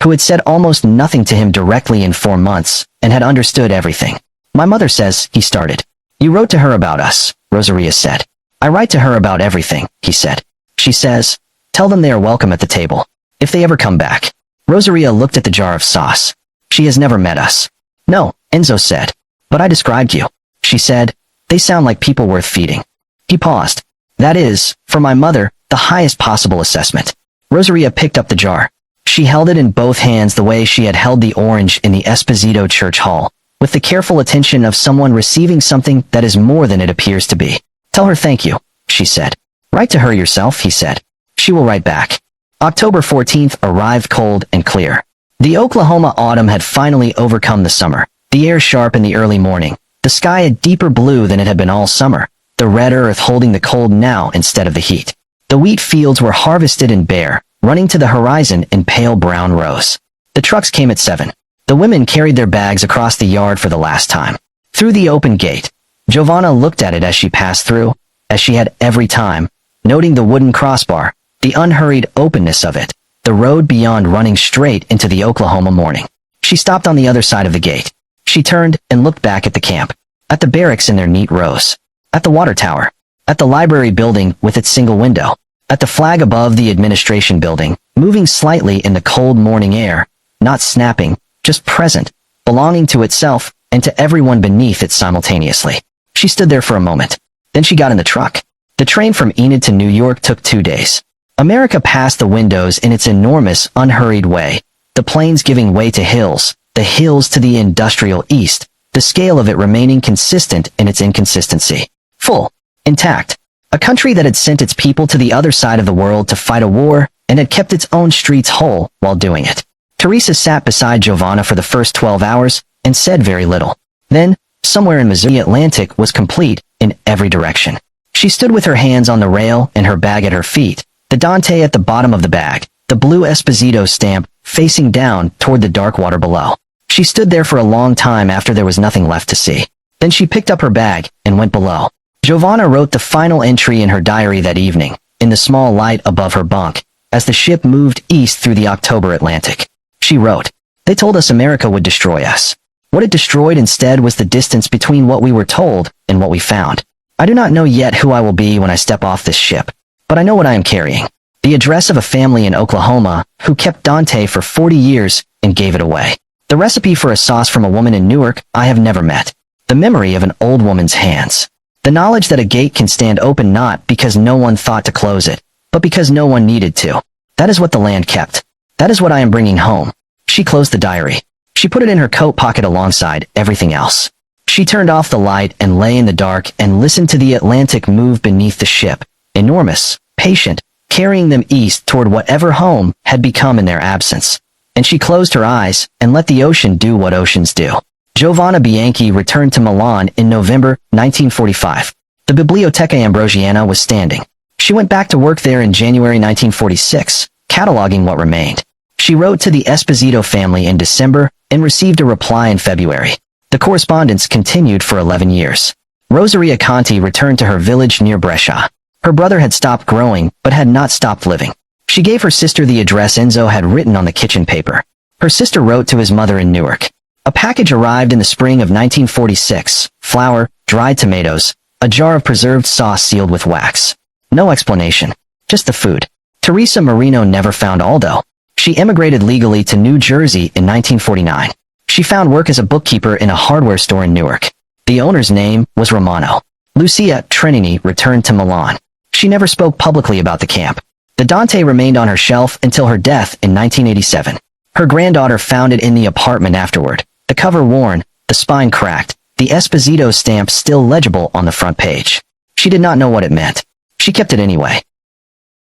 who had said almost nothing to him directly in 4 months and had understood everything. My mother says, he started. You wrote to her about us, Rosaria said. I write to her about everything, he said. She says, tell them they are welcome at the table, if they ever come back. Rosaria looked at the jar of sauce. She has never met us. No, Enzo said. But I described you. She said, they sound like people worth feeding. He paused. That is, for my mother, the highest possible assessment. Rosaria picked up the jar. She held it in both hands the way she had held the orange in the Esposito church hall, with the careful attention of someone receiving something that is more than it appears to be. Tell her thank you, she said. Write to her yourself, he said. She will write back. October 14th arrived cold and clear. The Oklahoma autumn had finally overcome the summer, the air sharp in the early morning, the sky a deeper blue than it had been all summer, the red earth holding the cold now instead of the heat. The wheat fields were harvested and bare, running to the horizon in pale brown rows. The trucks came at 7. The women carried their bags across the yard for the last time. Through the open gate, Giovanna looked at it as she passed through, as she had every time, noting the wooden crossbar, the unhurried openness of it, the road beyond running straight into the Oklahoma morning. She stopped on the other side of the gate. She turned and looked back at the camp, at the barracks in their neat rows, at the water tower, at the library building with its single window, at the flag above the administration building, moving slightly in the cold morning air, not snapping, just present, belonging to itself and to everyone beneath it simultaneously. She stood there for a moment. Then she got in the truck. The train from Enid to New York took 2 days. America passed the windows in its enormous, unhurried way, the plains giving way to hills, the hills to the industrial east, the scale of it remaining consistent in its inconsistency. Full. Intact. A country that had sent its people to the other side of the world to fight a war and had kept its own streets whole while doing it. Teresa sat beside Giovanna for the first 12 hours and said very little. Then, somewhere in Missouri, Atlantic was complete in every direction. She stood with her hands on the rail and her bag at her feet, the Dante at the bottom of the bag, the blue Esposito stamp facing down toward the dark water below. She stood there for a long time after there was nothing left to see. Then she picked up her bag and went below. Giovanna wrote the final entry in her diary that evening, in the small light above her bunk, as the ship moved east through the October Atlantic. She wrote, they told us America would destroy us. What it destroyed instead was the distance between what we were told and what we found. I do not know yet who I will be when I step off this ship, but I know what I am carrying. The address of a family in Oklahoma who kept Dante for 40 years and gave it away. The recipe for a sauce from a woman in Newark I have never met. The memory of an old woman's hands. The knowledge that a gate can stand open not because no one thought to close it, but because no one needed to. That is what the land kept. That is what I am bringing home. She closed the diary. She put it in her coat pocket alongside everything else. She turned off the light and lay in the dark and listened to the Atlantic move beneath the ship, enormous, patient, carrying them east toward whatever home had become in their absence. And she closed her eyes and let the ocean do what oceans do. Giovanna Bianchi returned to Milan in November 1945. The Biblioteca Ambrosiana was standing. She went back to work there in January 1946, cataloging what remained. She wrote to the Esposito family in December and received a reply in February. The correspondence continued for 11 years. Rosaria Conti returned to her village near Brescia. Her brother had stopped growing, but had not stopped living. She gave her sister the address Enzo had written on the kitchen paper. Her sister wrote to his mother in Newark. A package arrived in the spring of 1946, flour, dried tomatoes, a jar of preserved sauce sealed with wax. No explanation, just the food. Teresa Marino never found Aldo. She immigrated legally to New Jersey in 1949. She found work as a bookkeeper in a hardware store in Newark. The owner's name was Romano. Lucia Trinini returned to Milan. She never spoke publicly about the camp. The Dante remained on her shelf until her death in 1987. Her granddaughter found it in the apartment afterward. The cover worn, the spine cracked, the Esposito stamp still legible on the front page. She did not know what it meant. She kept it anyway.